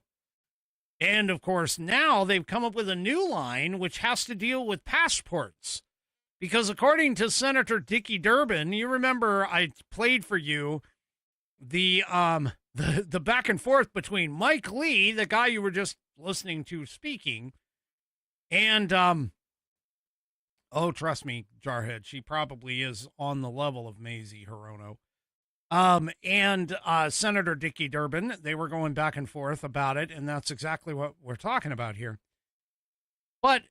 And, of course, now they've come up with a new line which has to deal with passports. Because according to Senator Dickie Durbin, you remember I played for you the back and forth between Mike Lee, the guy you were just listening to speaking, and, oh, trust me, Jarhead, she probably is on the level of Mazie Hirono. And Senator Dickie Durbin, they were going back and forth about it, and that's exactly what we're talking about here. But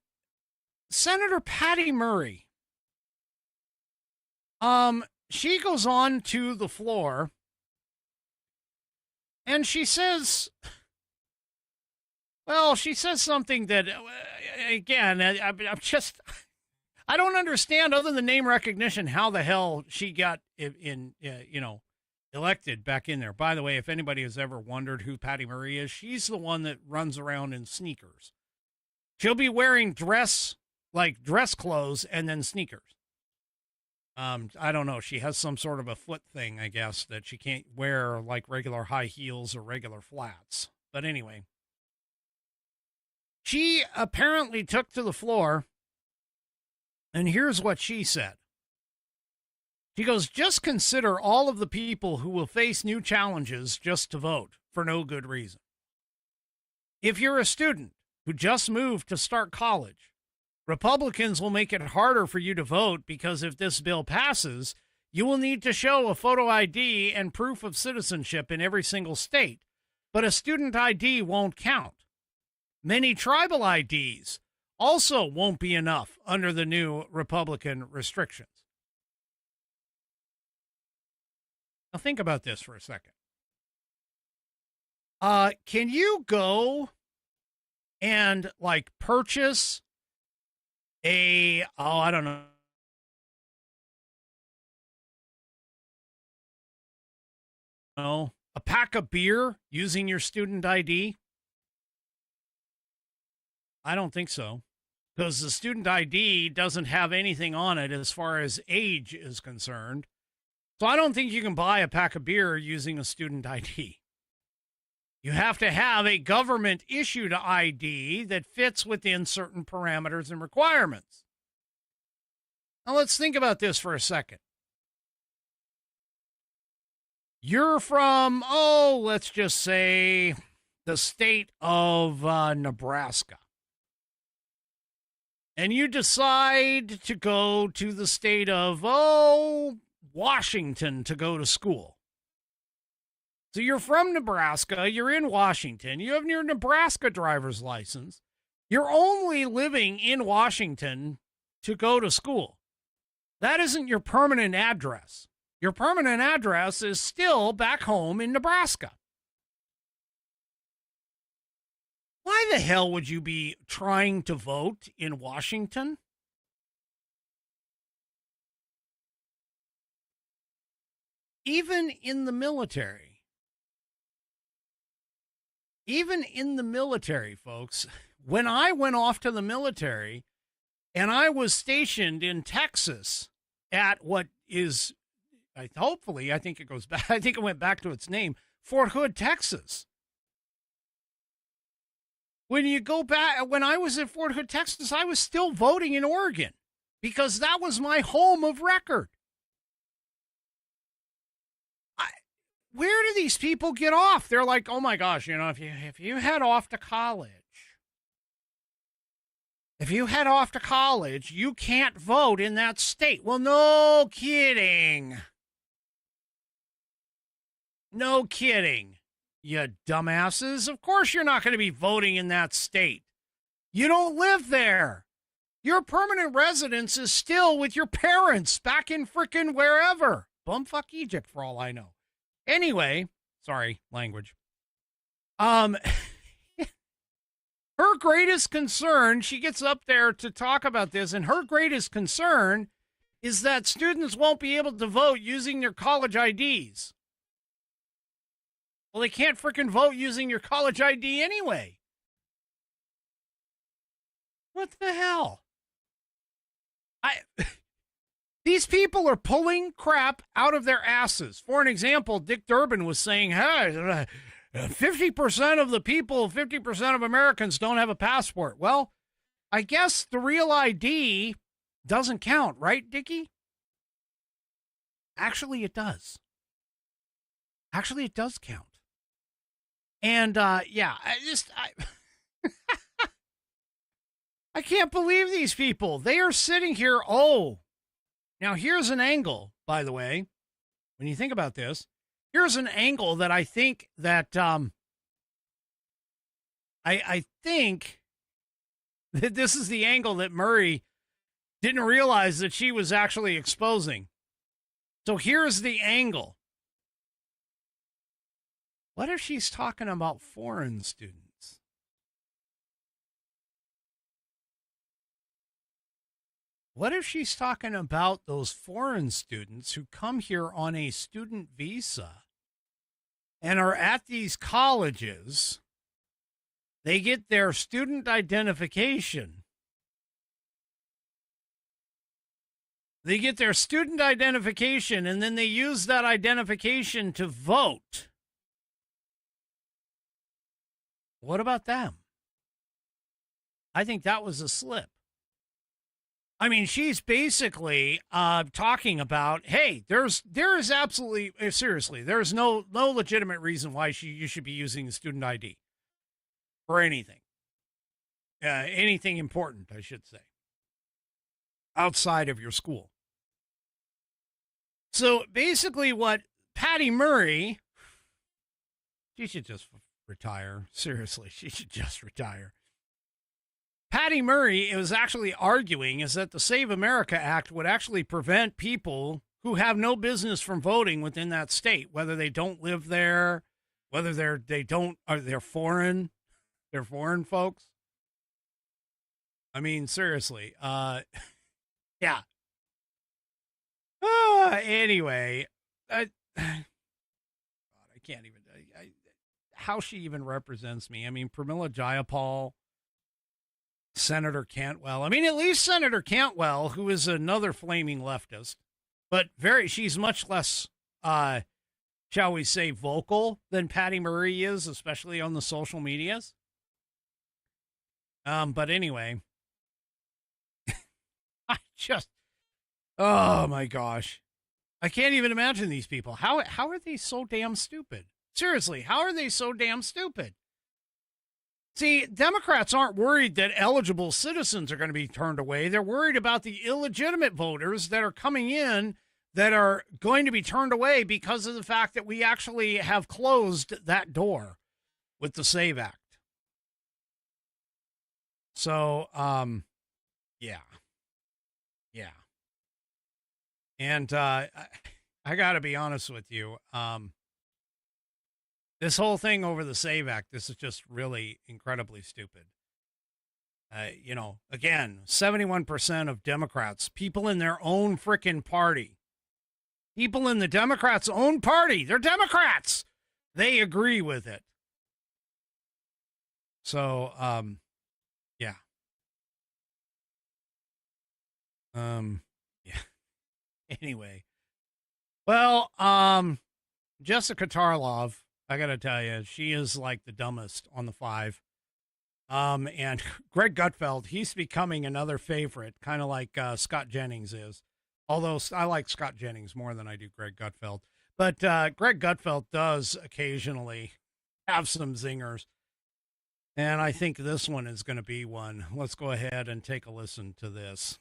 Senator Patty Murray, she goes on to the floor, and she says, well, she says something that, again, I don't understand, other than name recognition, how the hell she got elected back in there. By the way, if anybody has ever wondered who Patty Murray is, she's the one that runs around in sneakers. She'll be wearing dress clothes and then sneakers. I don't know. She has some sort of a foot thing, I guess, that she can't wear like regular high heels or regular flats. But anyway, she apparently took to the floor, and here's what she said. She goes, just consider all of the people who will face new challenges just to vote for no good reason. If you're a student who just moved to start college, Republicans will make it harder for you to vote because if this bill passes, you will need to show a photo ID and proof of citizenship in every single state, but a student ID won't count. Many tribal IDs also won't be enough under the new Republican restrictions. Now think about this for a second. Can you go and purchase a pack of beer using your student ID? I don't think so, because the student ID doesn't have anything on it as far as age is concerned. So I don't think you can buy a pack of beer using a student ID. You have to have a government-issued ID that fits within certain parameters and requirements. Now, let's think about this for a second. You're from, let's just say, the state of Nebraska. and you decide to go to the state of, Washington to go to school. So you're from Nebraska, you're in Washington, you have your Nebraska driver's license, you're only living in Washington to go to school. That isn't your permanent address. Your permanent address is still back home in Nebraska. Why the hell would you be trying to vote in Washington? Even in the military, folks, when I went off to the military and I was stationed in Texas at what is, I think it went back to its name, Fort Hood, Texas. When you go back, when I was in Fort Hood, Texas, I was still voting in Oregon because that was my home of record. Where do these people get off? They're like, oh my gosh, if you head off to college, you can't vote in that state. Well, no kidding. No kidding, you dumbasses. Of course you're not going to be voting in that state. You don't live there. Your permanent residence is still with your parents back in frickin' wherever. Bumfuck Egypt, for all I know. Anyway, sorry, language. Her greatest concern, she gets up there to talk about this, and her greatest concern is that students won't be able to vote using their college IDs. Well, they can't frickin' vote using your college ID anyway. What the hell? These people are pulling crap out of their asses. For an example, Dick Durbin was saying, hey, 50% of the people, 50% of Americans don't have a passport. Well, I guess the real ID doesn't count, right, Dickie? Actually, it does. Actually, it does count. And, I can't believe these people. They are sitting here, now, here's an angle, by the way, when you think about this. Here's an angle that I think that I think that this is the angle that Murray didn't realize that she was actually exposing. So here's the angle. What if she's talking about foreign students? What if she's talking about those foreign students who come here on a student visa and are at these colleges? They get their student identification. They get their student identification, and then they use that identification to vote. What about them? I think that was a slip. I mean, she's basically talking about, hey, there is absolutely, seriously, there's no legitimate reason why you should be using the student ID for anything. Anything important, I should say, outside of your school. So basically what Patty Murray, she should just retire. Seriously, she should just retire. Patty Murray was actually arguing is that the Save America Act would actually prevent people who have no business from voting within that state, whether they don't live there, whether they're foreign folks. I mean, seriously, yeah. Anyway, I can't even, how she even represents me. I mean, Pramila Jayapal, Senator Cantwell. I mean, at least Senator Cantwell, who is another flaming leftist, but she's much less, shall we say, vocal than Patty Murray is, especially on the social medias. But anyway, oh my gosh. I can't even imagine these people. How are they so damn stupid? Seriously, how are they so damn stupid? See, Democrats aren't worried that eligible citizens are going to be turned away. They're worried about the illegitimate voters that are coming in that are going to be turned away because of the fact that we actually have closed that door with the SAVE Act. So, yeah. And I got to be honest with you. This whole thing over the SAVE Act, this is just really incredibly stupid. Again, 71% of Democrats, people in their own frickin' party, people in the Democrats' own party, they're Democrats. They agree with it. So, yeah. Yeah. Anyway. Well, Jessica Tarlov, I got to tell you, she is like the dumbest on the five. And Greg Gutfeld, he's becoming another favorite, kind of like Scott Jennings is. Although I like Scott Jennings more than I do Greg Gutfeld. But Greg Gutfeld does occasionally have some zingers. And I think this one is going to be one. Let's go ahead and take a listen to this.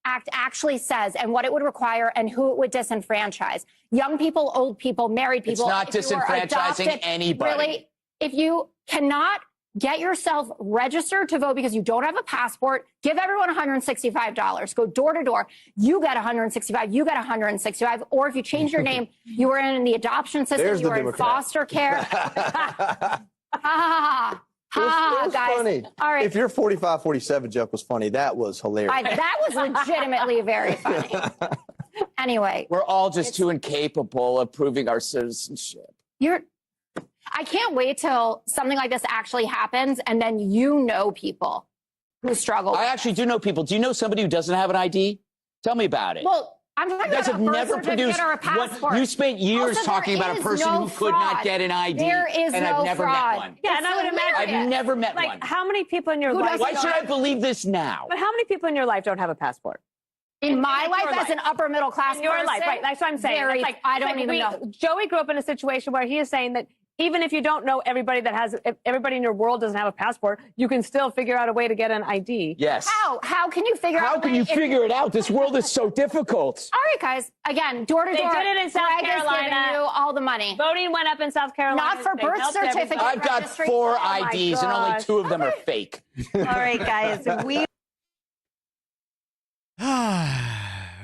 Act actually says and what it would require and who it would disenfranchise. Young people, old people, married people. It's not disenfranchising anybody. Really, if you cannot get yourself registered to vote because you don't have a passport, give everyone $165. Go door to door. You get $165. You get $165. Or if you change your name, you were in the adoption system. There's you the were in Democrat. foster care. It was guys. Funny. All right. If your 45, 47 joke was funny, that was hilarious. That was legitimately very funny. Anyway. We're all just too incapable of proving our citizenship. I can't wait till something like this actually happens and then people who struggle. I actually do know people. Do you know somebody who doesn't have an ID? Tell me about it. Well, I'm talking you guys about have a birth never certificate produced or a passport. what you spent years Also, talking about a person who could not get an ID. There is and no I've never fraud. met one. Yeah, and I would imagine I've never met one. How many people in your life? Why should I believe this now? But how many people in your life don't have a passport? In my life, as an upper middle class in your person, life, right? That's what I'm saying. very- It's I don't even know. Joey grew up in a situation where he is saying that even if you don't know everybody everybody in your world doesn't have a passport, you can still figure out a way to get an ID. Yes. How can you figure out? How can you figure it out? This world is so difficult. All right, guys. Again, door to door. They did it in South Greg is Carolina. giving you all the money. Voting went up in South Carolina. Not for They birth helped certificate. everybody. I've got 4 IDs and only 2 of them are fake. All right, guys.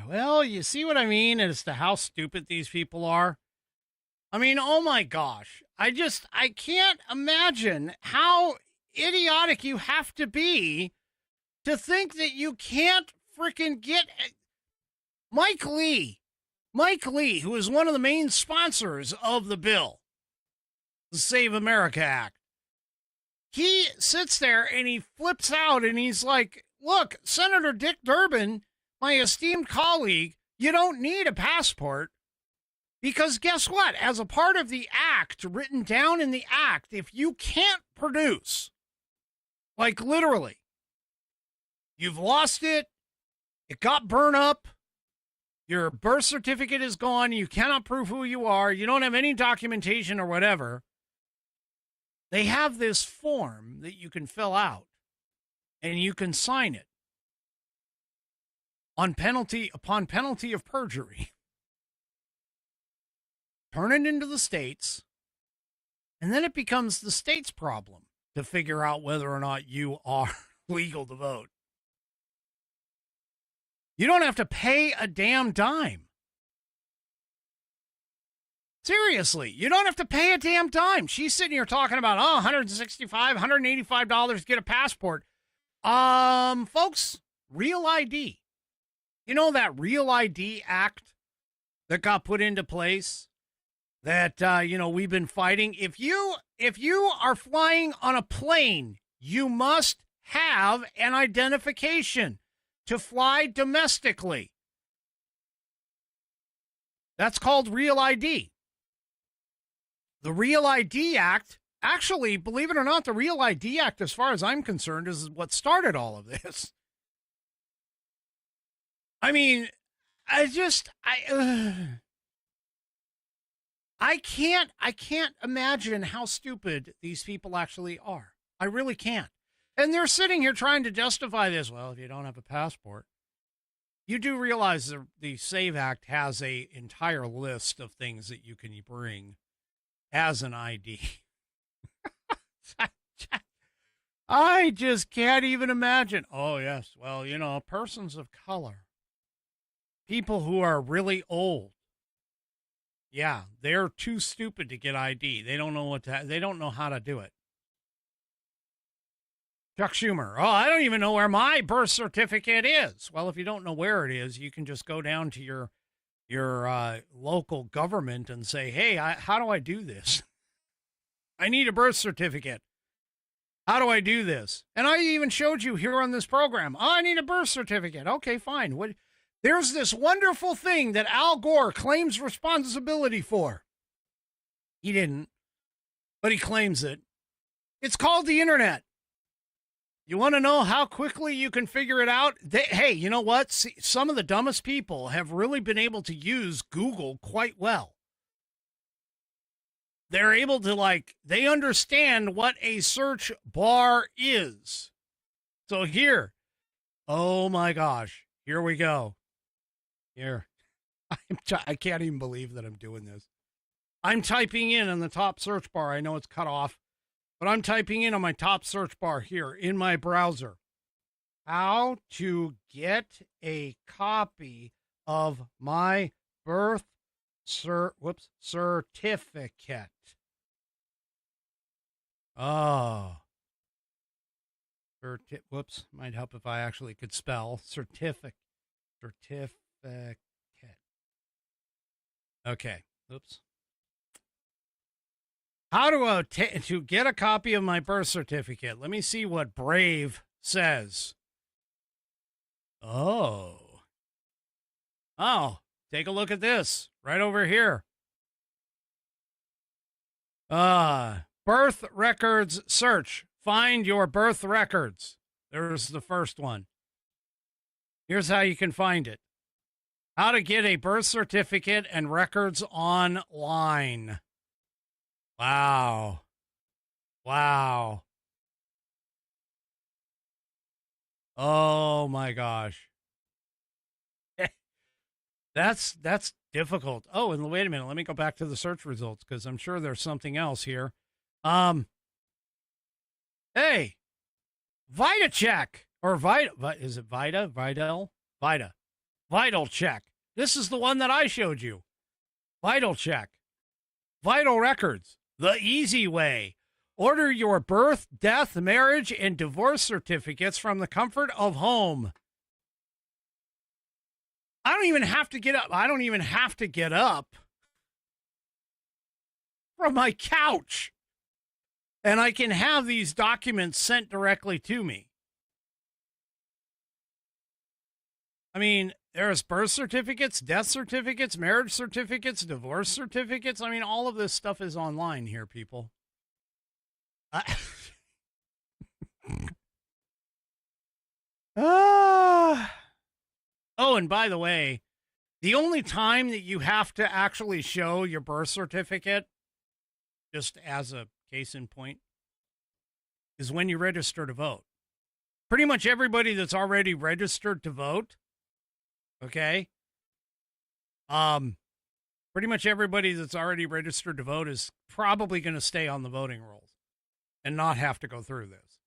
Well, you see what I mean as to how stupid these people are? I mean, oh my gosh. I can't imagine how idiotic you have to be to think that you can't freaking get Mike Lee, who is one of the main sponsors of the bill, the Save America Act. He sits there and he flips out and he's like, look, Senator Dick Durbin, my esteemed colleague, you don't need a passport because guess what? As a part of the act, written down in the act, if you can't produce, like literally, you've lost it, it got burned up, your birth certificate is gone, you cannot prove who you are, you don't have any documentation or whatever, they have this form that you can fill out and you can sign it upon penalty of perjury. Turn it into the states, and then it becomes the state's problem to figure out whether or not you are legal to vote. You don't have to pay a damn dime. Seriously, you don't have to pay a damn dime. She's sitting here talking about, $165, $185 to get a passport. Folks, Real ID. You know that Real ID Act that got put into place that, we've been fighting? If you are flying on a plane, you must have an identification to fly domestically. That's called Real ID. The Real ID Act, actually, believe it or not, the Real ID Act, as far as I'm concerned, is what started all of this. I mean, I can't imagine how stupid these people actually are. I really can't. And they're sitting here trying to justify this. Well, if you don't have a passport, you do realize the SAVE Act has a entire list of things that you can bring as an ID. I just can't even imagine. Oh, yes. Well, you know, persons of color, people who are really old. Yeah, they're too stupid to get ID. They don't know they don't know how to do it. Chuck Schumer. Oh, I don't even know where my birth certificate is. Well, if you don't know where it is, you can just go down to your local government and say, hey, how do I do this? I need a birth certificate. How do I do this? And I even showed you here on this program. Oh, I need a birth certificate. Okay, fine. There's this wonderful thing that Al Gore claims responsibility for. He didn't, but he claims it. It's called the internet. You want to know how quickly you can figure it out? Hey, you know what? See, some of the dumbest people have really been able to use Google quite well. They're able to, they understand what a search bar is. So here, oh my gosh, here we go. Here, I can't even believe that I'm doing this. I'm typing in on the top search bar. I know it's cut off, but I'm typing in on my top search bar here in my browser. How to get a copy of my birth certificate. Oh. Whoops. Might help if I actually could spell certificate. Okay. Oops. How to get a copy of my birth certificate? Let me see what Brave says. Oh, take a look at this right over here. Birth records search. Find your birth records. There's the first one. Here's how you can find it. How to get a birth certificate and records online. Wow. Oh my gosh. That's difficult. Oh, and wait a minute. Let me go back to the search results because I'm sure there's something else here. Hey, VitaCheck or is it Vital Check. This is the one that I showed you. Vital Check. Vital Records. The easy way. Order your birth, death, marriage, and divorce certificates from the comfort of home. I don't even have to get up. I don't even have to get up from my couch. And I can have these documents sent directly to me. I mean, there's birth certificates, death certificates, marriage certificates, divorce certificates. I mean, all of this stuff is online here, people. Oh, and by the way, the only time that you have to actually show your birth certificate, just as a case in point, is when you register to vote. Pretty much everybody that's already registered to vote, okay? Pretty much everybody that's already registered to vote is probably going to stay on the voting rolls and not have to go through this.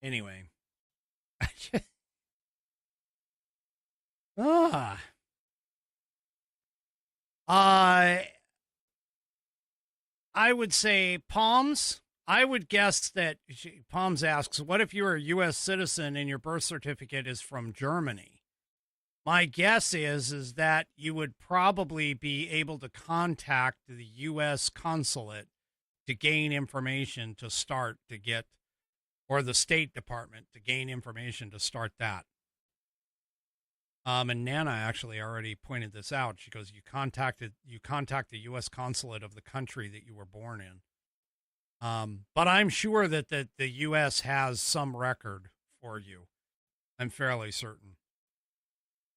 Anyway. I would say Palms. I would guess that Palms asks, what if you're a U.S. citizen and your birth certificate is from Germany? My guess is that you would probably be able to contact the U.S. consulate to gain information to start to get, or the State Department to gain information to start that. And Nana actually already pointed this out. She goes, you contact the U.S. consulate of the country that you were born in. But I'm sure that the U.S. has some record for you. I'm fairly certain.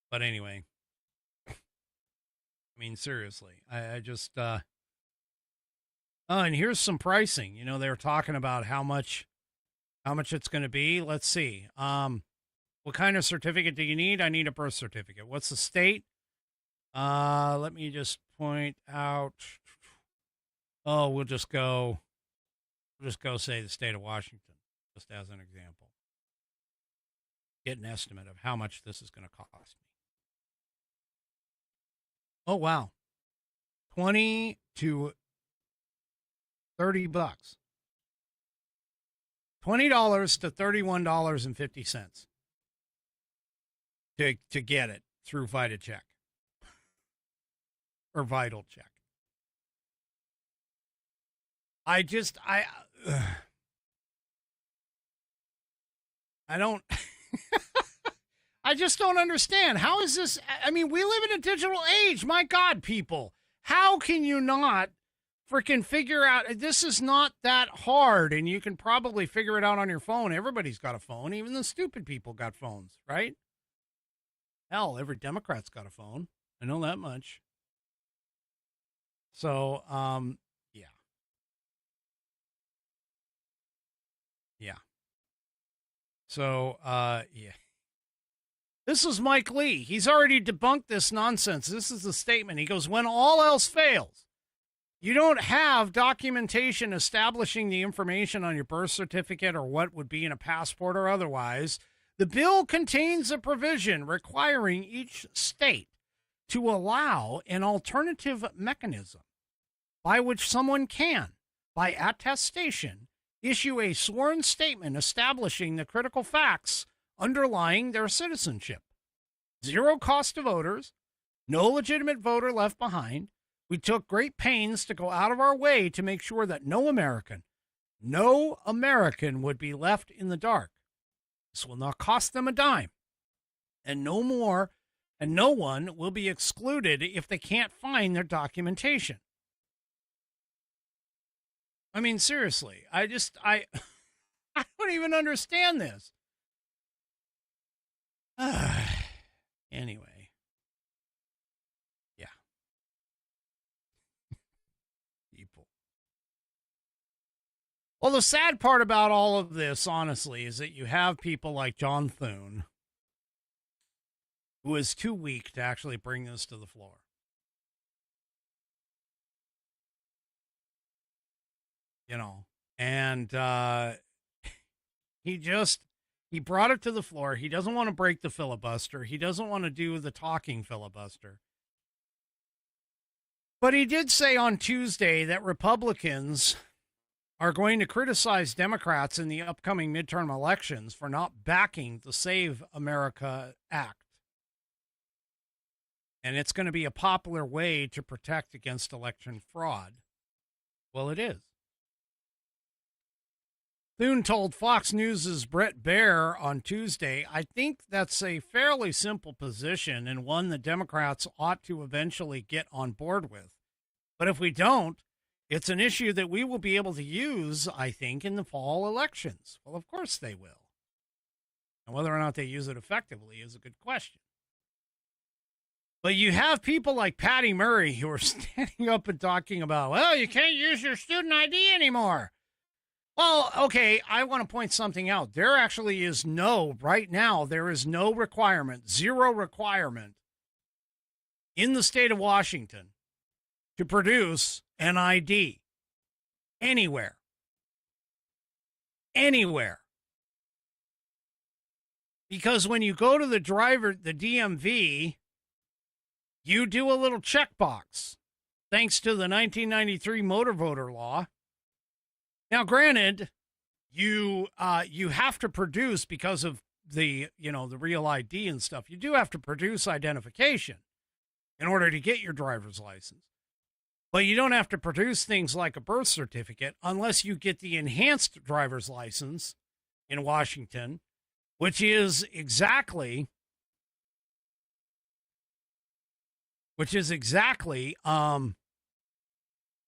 But anyway, I mean, seriously, I just, Oh, and here's some pricing. They were talking about how much it's going to be. Let's see. What kind of certificate do you need? I need a birth certificate. What's the state? Let me just point out. Oh, we'll just go say the state of Washington, just as an example. Get an estimate of how much this is going to cost me. Oh, wow. $20 to $30. $20 to $31.50 to get it through VitaCheck or Vital Check. I don't I just don't understand. How is this? I mean, we live in a digital age. My God, people, how can you not freaking figure out? This is not that hard, and you can probably figure it out on your phone. Everybody's got a phone. Even the stupid people got phones, right? Hell, every Democrat's got a phone. I know that much. So, yeah. Yeah. So, yeah. This is Mike Lee. He's already debunked this nonsense. This is the statement. He goes, when all else fails, you don't have documentation establishing the information on your birth certificate or what would be in a passport or otherwise, the bill contains a provision requiring each state to allow an alternative mechanism by which someone can, by attestation, issue a sworn statement establishing the critical facts underlying their citizenship. Zero cost to voters, no legitimate voter left behind. We took great pains to go out of our way to make sure that no American would be left in the dark. This will not cost them a dime, and no one will be excluded if they can't find their documentation. I mean, seriously, I don't even understand this. Anyway. Yeah. People. Well, the sad part about all of this, honestly, is that you have people like John Thune, who is too weak to actually bring this to the floor. And he brought it to the floor. He doesn't want to break the filibuster. He doesn't want to do the talking filibuster. But he did say on Tuesday that Republicans are going to criticize Democrats in the upcoming midterm elections for not backing the Save America Act. And it's going to be a popular way to protect against election fraud. Well, it is. Thune told Fox News' Brett Baer on Tuesday, I think that's a fairly simple position and one the Democrats ought to eventually get on board with. But if we don't, it's an issue that we will be able to use, I think, in the fall elections. Well, of course they will. And whether or not they use it effectively is a good question. But you have people like Patty Murray who are standing up and talking about, well, you can't use your student ID anymore. Well, okay, I want to point something out. There actually is right now, there is no requirement, zero requirement in the state of Washington to produce an ID anywhere. Anywhere. Because when you go to the DMV, you do a little checkbox, thanks to the 1993 motor voter law. Now, granted, you have to produce, because of the real ID and stuff, you do have to produce identification in order to get your driver's license. But you don't have to produce things like a birth certificate unless you get the enhanced driver's license in Washington, which is exactly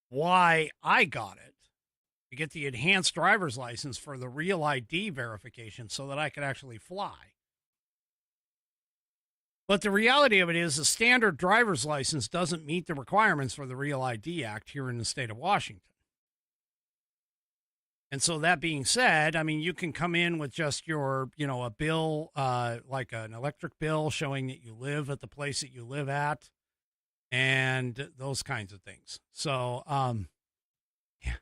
why I got it. To get the enhanced driver's license for the real ID verification so that I could actually fly. But the reality of it is the standard driver's license doesn't meet the requirements for the Real ID Act here in the state of Washington. And so that being said, I mean, you can come in with just your, a bill, like an electric bill showing that you live at the place that you live at and those kinds of things. So, yeah.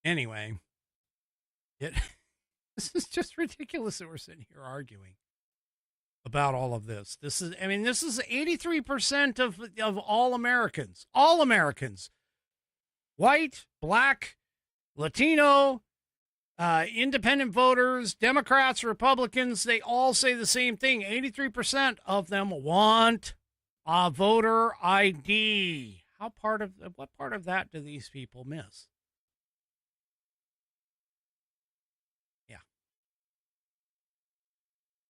Anyway, this is just ridiculous that we're sitting here arguing about all of this. This is 83% of all Americans, white, black, Latino, independent voters, Democrats, Republicans, they all say the same thing. 83% of them want a voter ID. What part of that do these people miss? Yeah.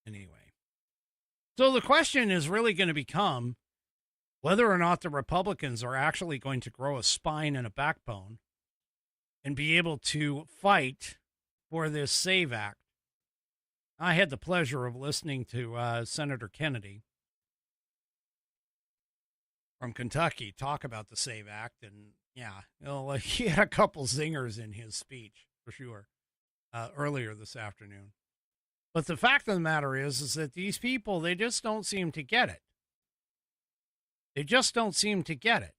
Anyway. So the question is really going to become whether or not the Republicans are actually going to grow a spine and a backbone and be able to fight for this SAVE Act. I had the pleasure of listening to Senator Kennedy from Kentucky talk about the SAVE Act. And yeah, he had a couple zingers in his speech for sure earlier this afternoon. But the fact of the matter is that these people, they just don't seem to get it. They just don't seem to get it.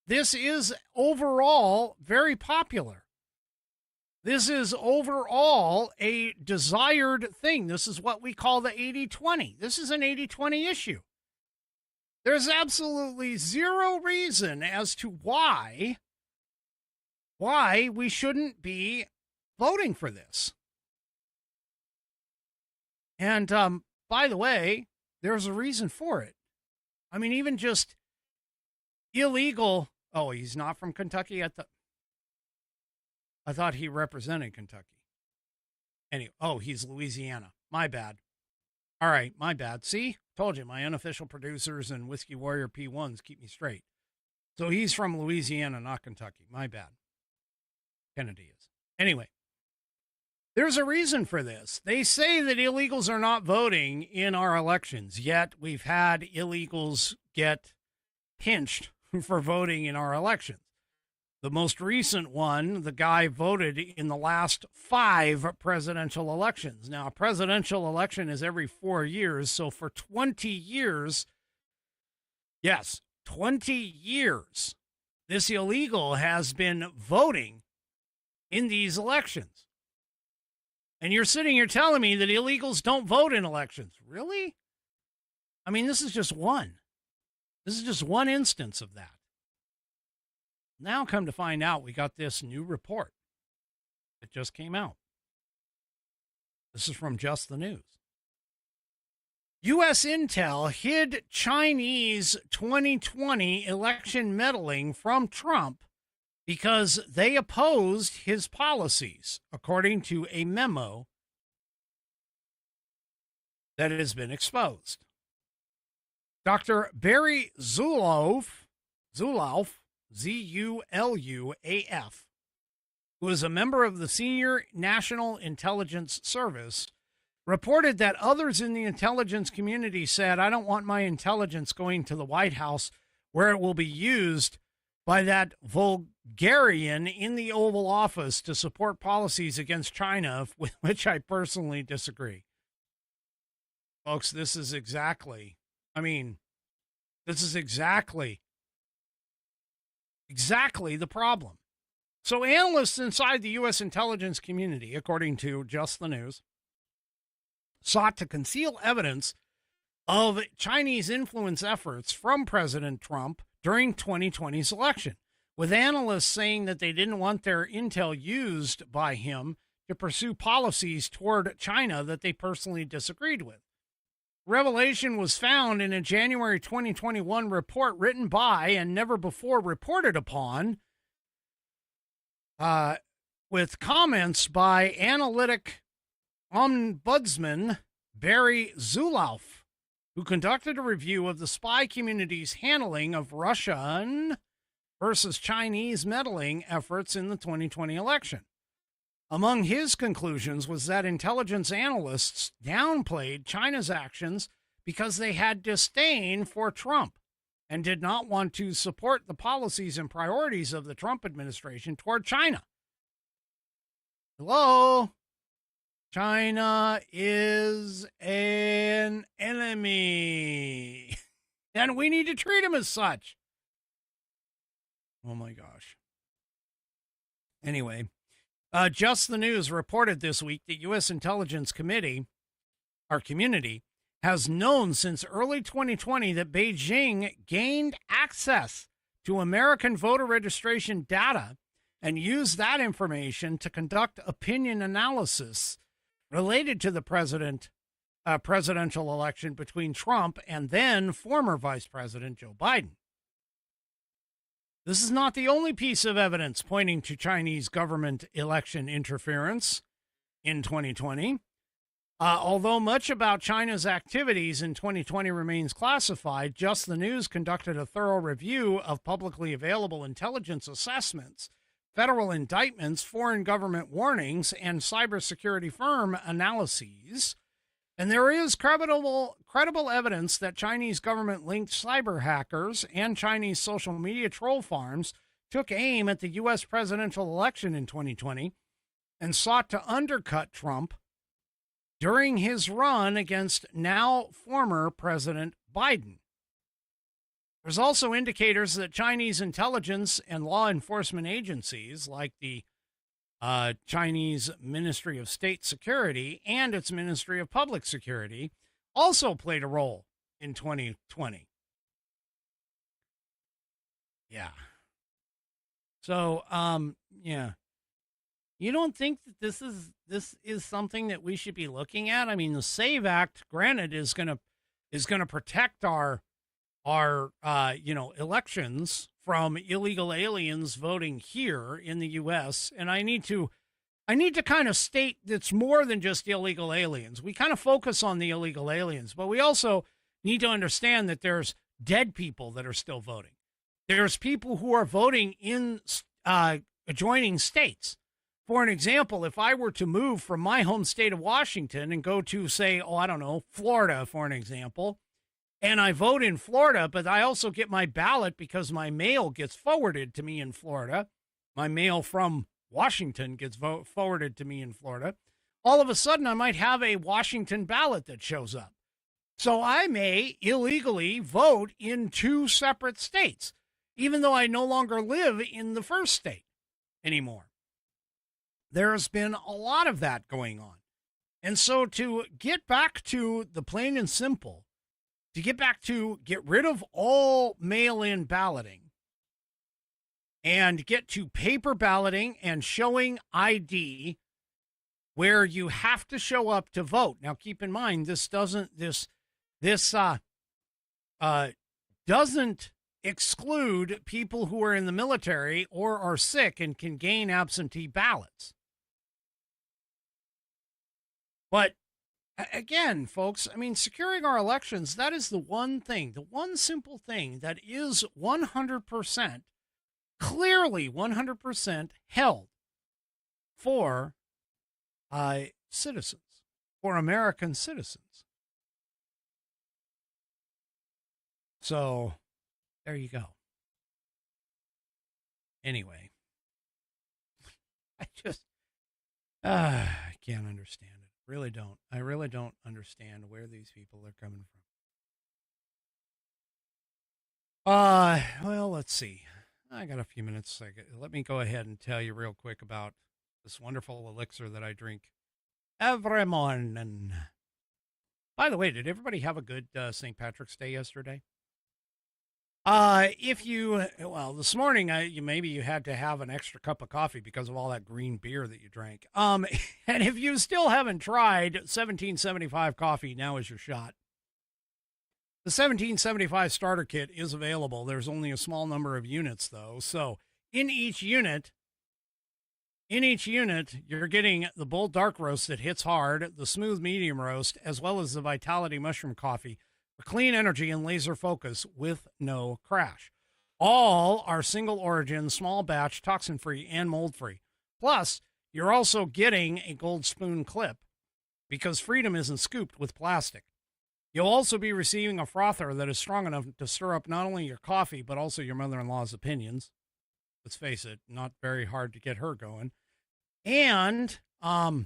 This is overall very popular. This is overall a desired thing. This is what we call the 80-20. This is an 80-20 issue. There's absolutely zero reason as to why we shouldn't be voting for this. And by the way, there's a reason for it. I mean, even just illegal. Oh, he's not from Kentucky. I thought he represented Kentucky. Anyway, he's Louisiana. My bad. All right, my bad. See, told you, my unofficial producers and Whiskey Warrior P1s keep me straight. So he's from Louisiana, not Kentucky. My bad. Kennedy is. Anyway. There's a reason for this. They say that illegals are not voting in our elections, yet we've had illegals get pinched for voting in our elections. The most recent one, the guy voted in the last 5 presidential elections. Now, a presidential election is every 4 years, so for 20 years, yes, 20 years, this illegal has been voting in these elections. And you're sitting here telling me that illegals don't vote in elections. Really? I mean, this is just one. This is just one instance of that. Now, come to find out, we got this new report that just came out. This is from Just the News. U.S. intel hid Chinese 2020 election meddling from Trump because they opposed his policies, according to a memo that has been exposed. Dr. Barry Zulaf, Z-U-L-U-A-F, who is a member of the Senior National Intelligence Service, reported that others in the intelligence community said, I don't want my intelligence going to the White House where it will be used by that vulgarian in the Oval Office to support policies against China, with which I personally disagree. Folks, this is exactly the problem. So analysts inside the U.S. intelligence community, according to Just the News, sought to conceal evidence of Chinese influence efforts from President Trump during 2020's election, with analysts saying that they didn't want their intel used by him to pursue policies toward China that they personally disagreed with. Revelation was found in a January 2021 report written by and never before reported upon, with comments by analytic ombudsman Barry Zulaf, who conducted a review of the spy community's handling of Russian versus Chinese meddling efforts in the 2020 election. Among his conclusions was that intelligence analysts downplayed China's actions because they had disdain for Trump and did not want to support the policies and priorities of the Trump administration toward China. Hello? China is an enemy, and we need to treat him as such. Oh my gosh. Anyway, Just the News reported this week that U.S. Intelligence Community has known since early 2020 that Beijing gained access to American voter registration data and used that information to conduct opinion analysis related to the presidential election between Trump and then former Vice President Joe Biden. This is not the only piece of evidence pointing to Chinese government election interference in 2020. Although much about China's activities in 2020 remains classified, Just the News conducted a thorough review of publicly available intelligence assessments, federal indictments, foreign government warnings, and cybersecurity firm analyses. And there is credible evidence that Chinese government-linked cyber hackers and Chinese social media troll farms took aim at the U.S. presidential election in 2020 and sought to undercut Trump during his run against now former President Biden. There's also indicators that Chinese intelligence and law enforcement agencies like the Chinese Ministry of State Security and its Ministry of Public Security also played a role in 2020. Yeah. So, yeah. You don't think that this is something that we should be looking at? I mean, the SAVE Act, granted, is going to protect our elections from illegal aliens voting here in the U.S. And I need to kind of state that's more than just illegal aliens. We kind of focus on the illegal aliens, but we also need to understand that there's dead people that are still voting. There's people who are voting in adjoining states. For an example, if I were to move from my home state of Washington and go to, say, Florida, for an example, and I vote in Florida, but I also get my ballot because my mail gets forwarded to me in Florida. My mail from Washington gets forwarded to me in Florida. All of a sudden, I might have a Washington ballot that shows up. So I may illegally vote in two separate states, even though I no longer live in the first state anymore. There's been a lot of that going on. And so to get back to the plain and simple, to get rid of all mail-in balloting and get to paper balloting and showing ID where you have to show up to vote. Now, keep in mind, this doesn't exclude people who are in the military or are sick and can gain absentee ballots. But again, folks, I mean, securing our elections, that is the one thing, the one simple thing that is 100%, clearly 100% held for citizens, for American citizens. So there you go. Anyway, I can't understand it. Really don't. I really don't understand where these people are coming from. Well, let's see. I got a few minutes. Let me go ahead and tell you real quick about this wonderful elixir that I drink every morning. By the way, did everybody have a good St. Patrick's Day yesterday? This morning, maybe you had to have an extra cup of coffee because of all that green beer that you drank. And if you still haven't tried 1775 coffee, now is your shot. The 1775 starter kit is available. There's only a small number of units, though. So in each unit, you're getting the bold dark roast that hits hard, the smooth medium roast, as well as the Vitality mushroom coffee for clean energy and laser focus with no crash. All are single origin, small batch, toxin free, and mold free. Plus, you're also getting a gold spoon clip because freedom isn't scooped with plastic. You'll also be receiving a frother that is strong enough to stir up not only your coffee, but also your mother-in-law's opinions. Let's face it, not very hard to get her going. And a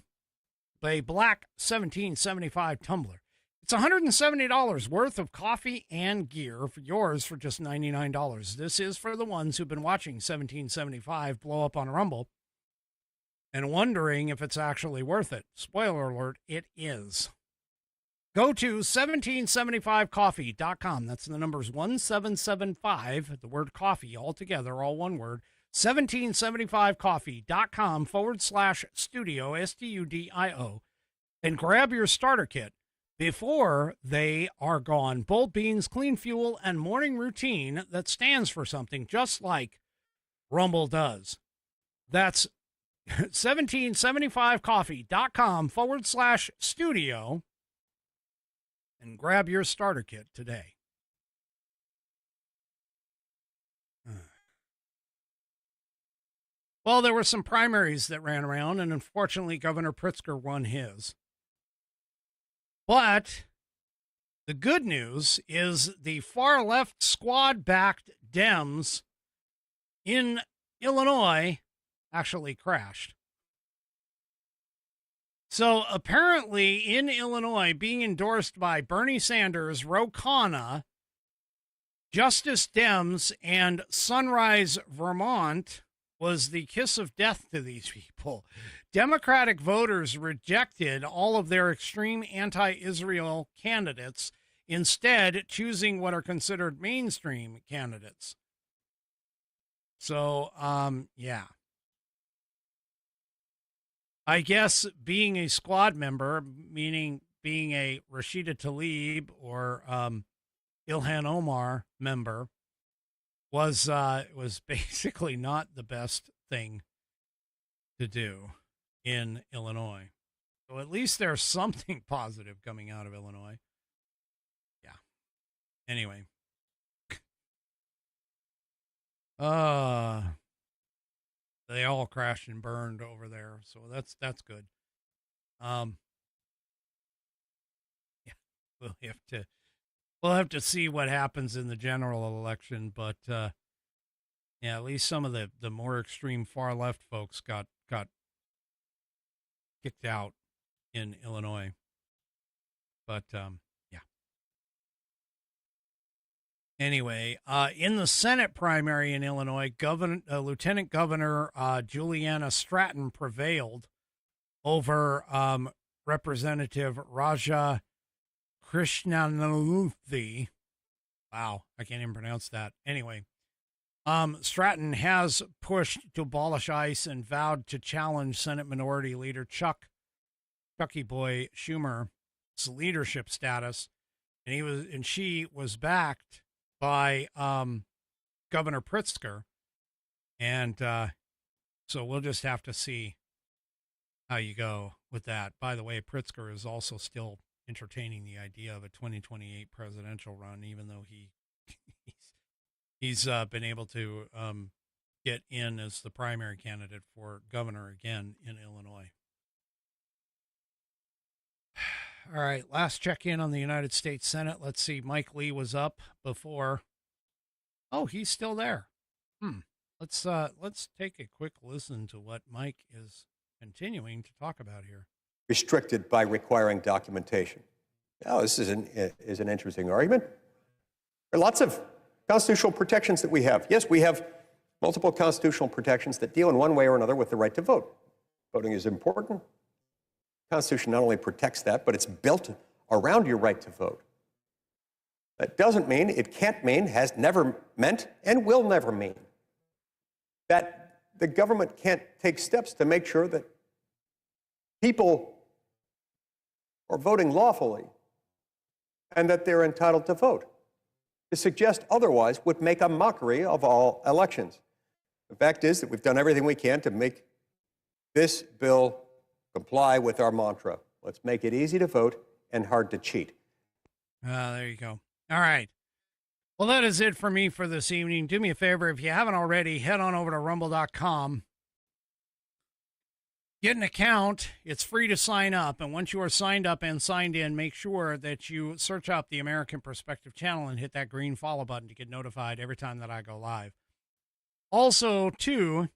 black 1775 tumbler. It's $170 worth of coffee and gear for yours for just $99. This is for the ones who've been watching 1775 blow up on Rumble and wondering if it's actually worth it. Spoiler alert, it is. Go to 1775coffee.com. That's the numbers 1775, the word coffee altogether, all one word. 1775coffee.com/studio, STUDIO, and grab your starter kit before they are gone. Bold beans, clean fuel, and morning routine that stands for something, just like Rumble does. That's 1775coffee.com/studio, and grab your starter kit today. Well, there were some primaries that ran around, and unfortunately, Governor Pritzker won his. But the good news is the far-left squad-backed Dems in Illinois actually crashed. So apparently in Illinois, being endorsed by Bernie Sanders, Ro Khanna, Justice Dems, and Sunrise Vermont was the kiss of death to these people. Democratic voters rejected all of their extreme anti-Israel candidates, instead choosing what are considered mainstream candidates. So, yeah. I guess being a squad member, meaning being a Rashida Tlaib or Ilhan Omar member, was basically not the best thing to do in Illinois. So at least there's something positive coming out of Illinois. Yeah. Anyway. They all crashed and burned over there, so that's good. Yeah, we'll have to see what happens in the general election, but yeah, at least some of the more extreme far left folks got kicked out in Illinois. But yeah. Anyway, in the Senate primary in Illinois, Lieutenant Governor Juliana Stratton prevailed over Representative Raja Krishnamurthy. Wow, I can't even pronounce that. Anyway, Stratton has pushed to abolish ICE and vowed to challenge Senate Minority Leader Chucky Boy Schumer's leadership status, and she was backed by Governor Pritzker, and so we'll just have to see how you go with that. By the way, Pritzker is also still entertaining the idea of a 2028 presidential run, even though he's been able to get in as the primary candidate for governor again in Illinois. All right, last check-in on the United States Senate. Let's see, Mike Lee was up before. Oh, he's still there. Let's take a quick listen to what Mike is continuing to talk about here. Restricted by requiring documentation. Now, this is an interesting argument. There are lots of constitutional protections that we have. Yes, we have multiple constitutional protections that deal in one way or another with the right to vote. Voting is important. The Constitution not only protects that, but it's built around your right to vote. That doesn't mean, it can't mean, has never meant, and will never mean that the government can't take steps to make sure that people are voting lawfully and that they're entitled to vote. To suggest otherwise would make a mockery of all elections. The fact is that we've done everything we can to make this bill comply with our mantra. Let's make it easy to vote and hard to cheat. There you go. All right. Well, that is it for me for this evening. Do me a favor, if you haven't already, head on over to rumble.com Get an account. It's free to sign up. And once you are signed up and signed in, make sure that you search up the American Perspective channel and hit that green follow button to get notified every time that I go live. Also, too,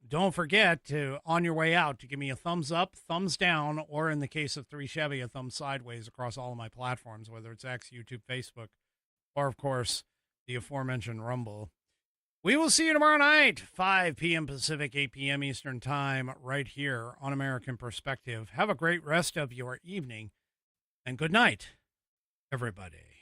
don't forget to, on your way out, to give me a thumbs up, thumbs down, or in the case of 3 Chevy, a thumb sideways across all of my platforms, whether it's X, YouTube, Facebook, or, of course, the aforementioned Rumble. We will see you tomorrow night, 5 p.m. Pacific, 8 p.m. Eastern Time, right here on American Perspective. Have a great rest of your evening, and good night, everybody.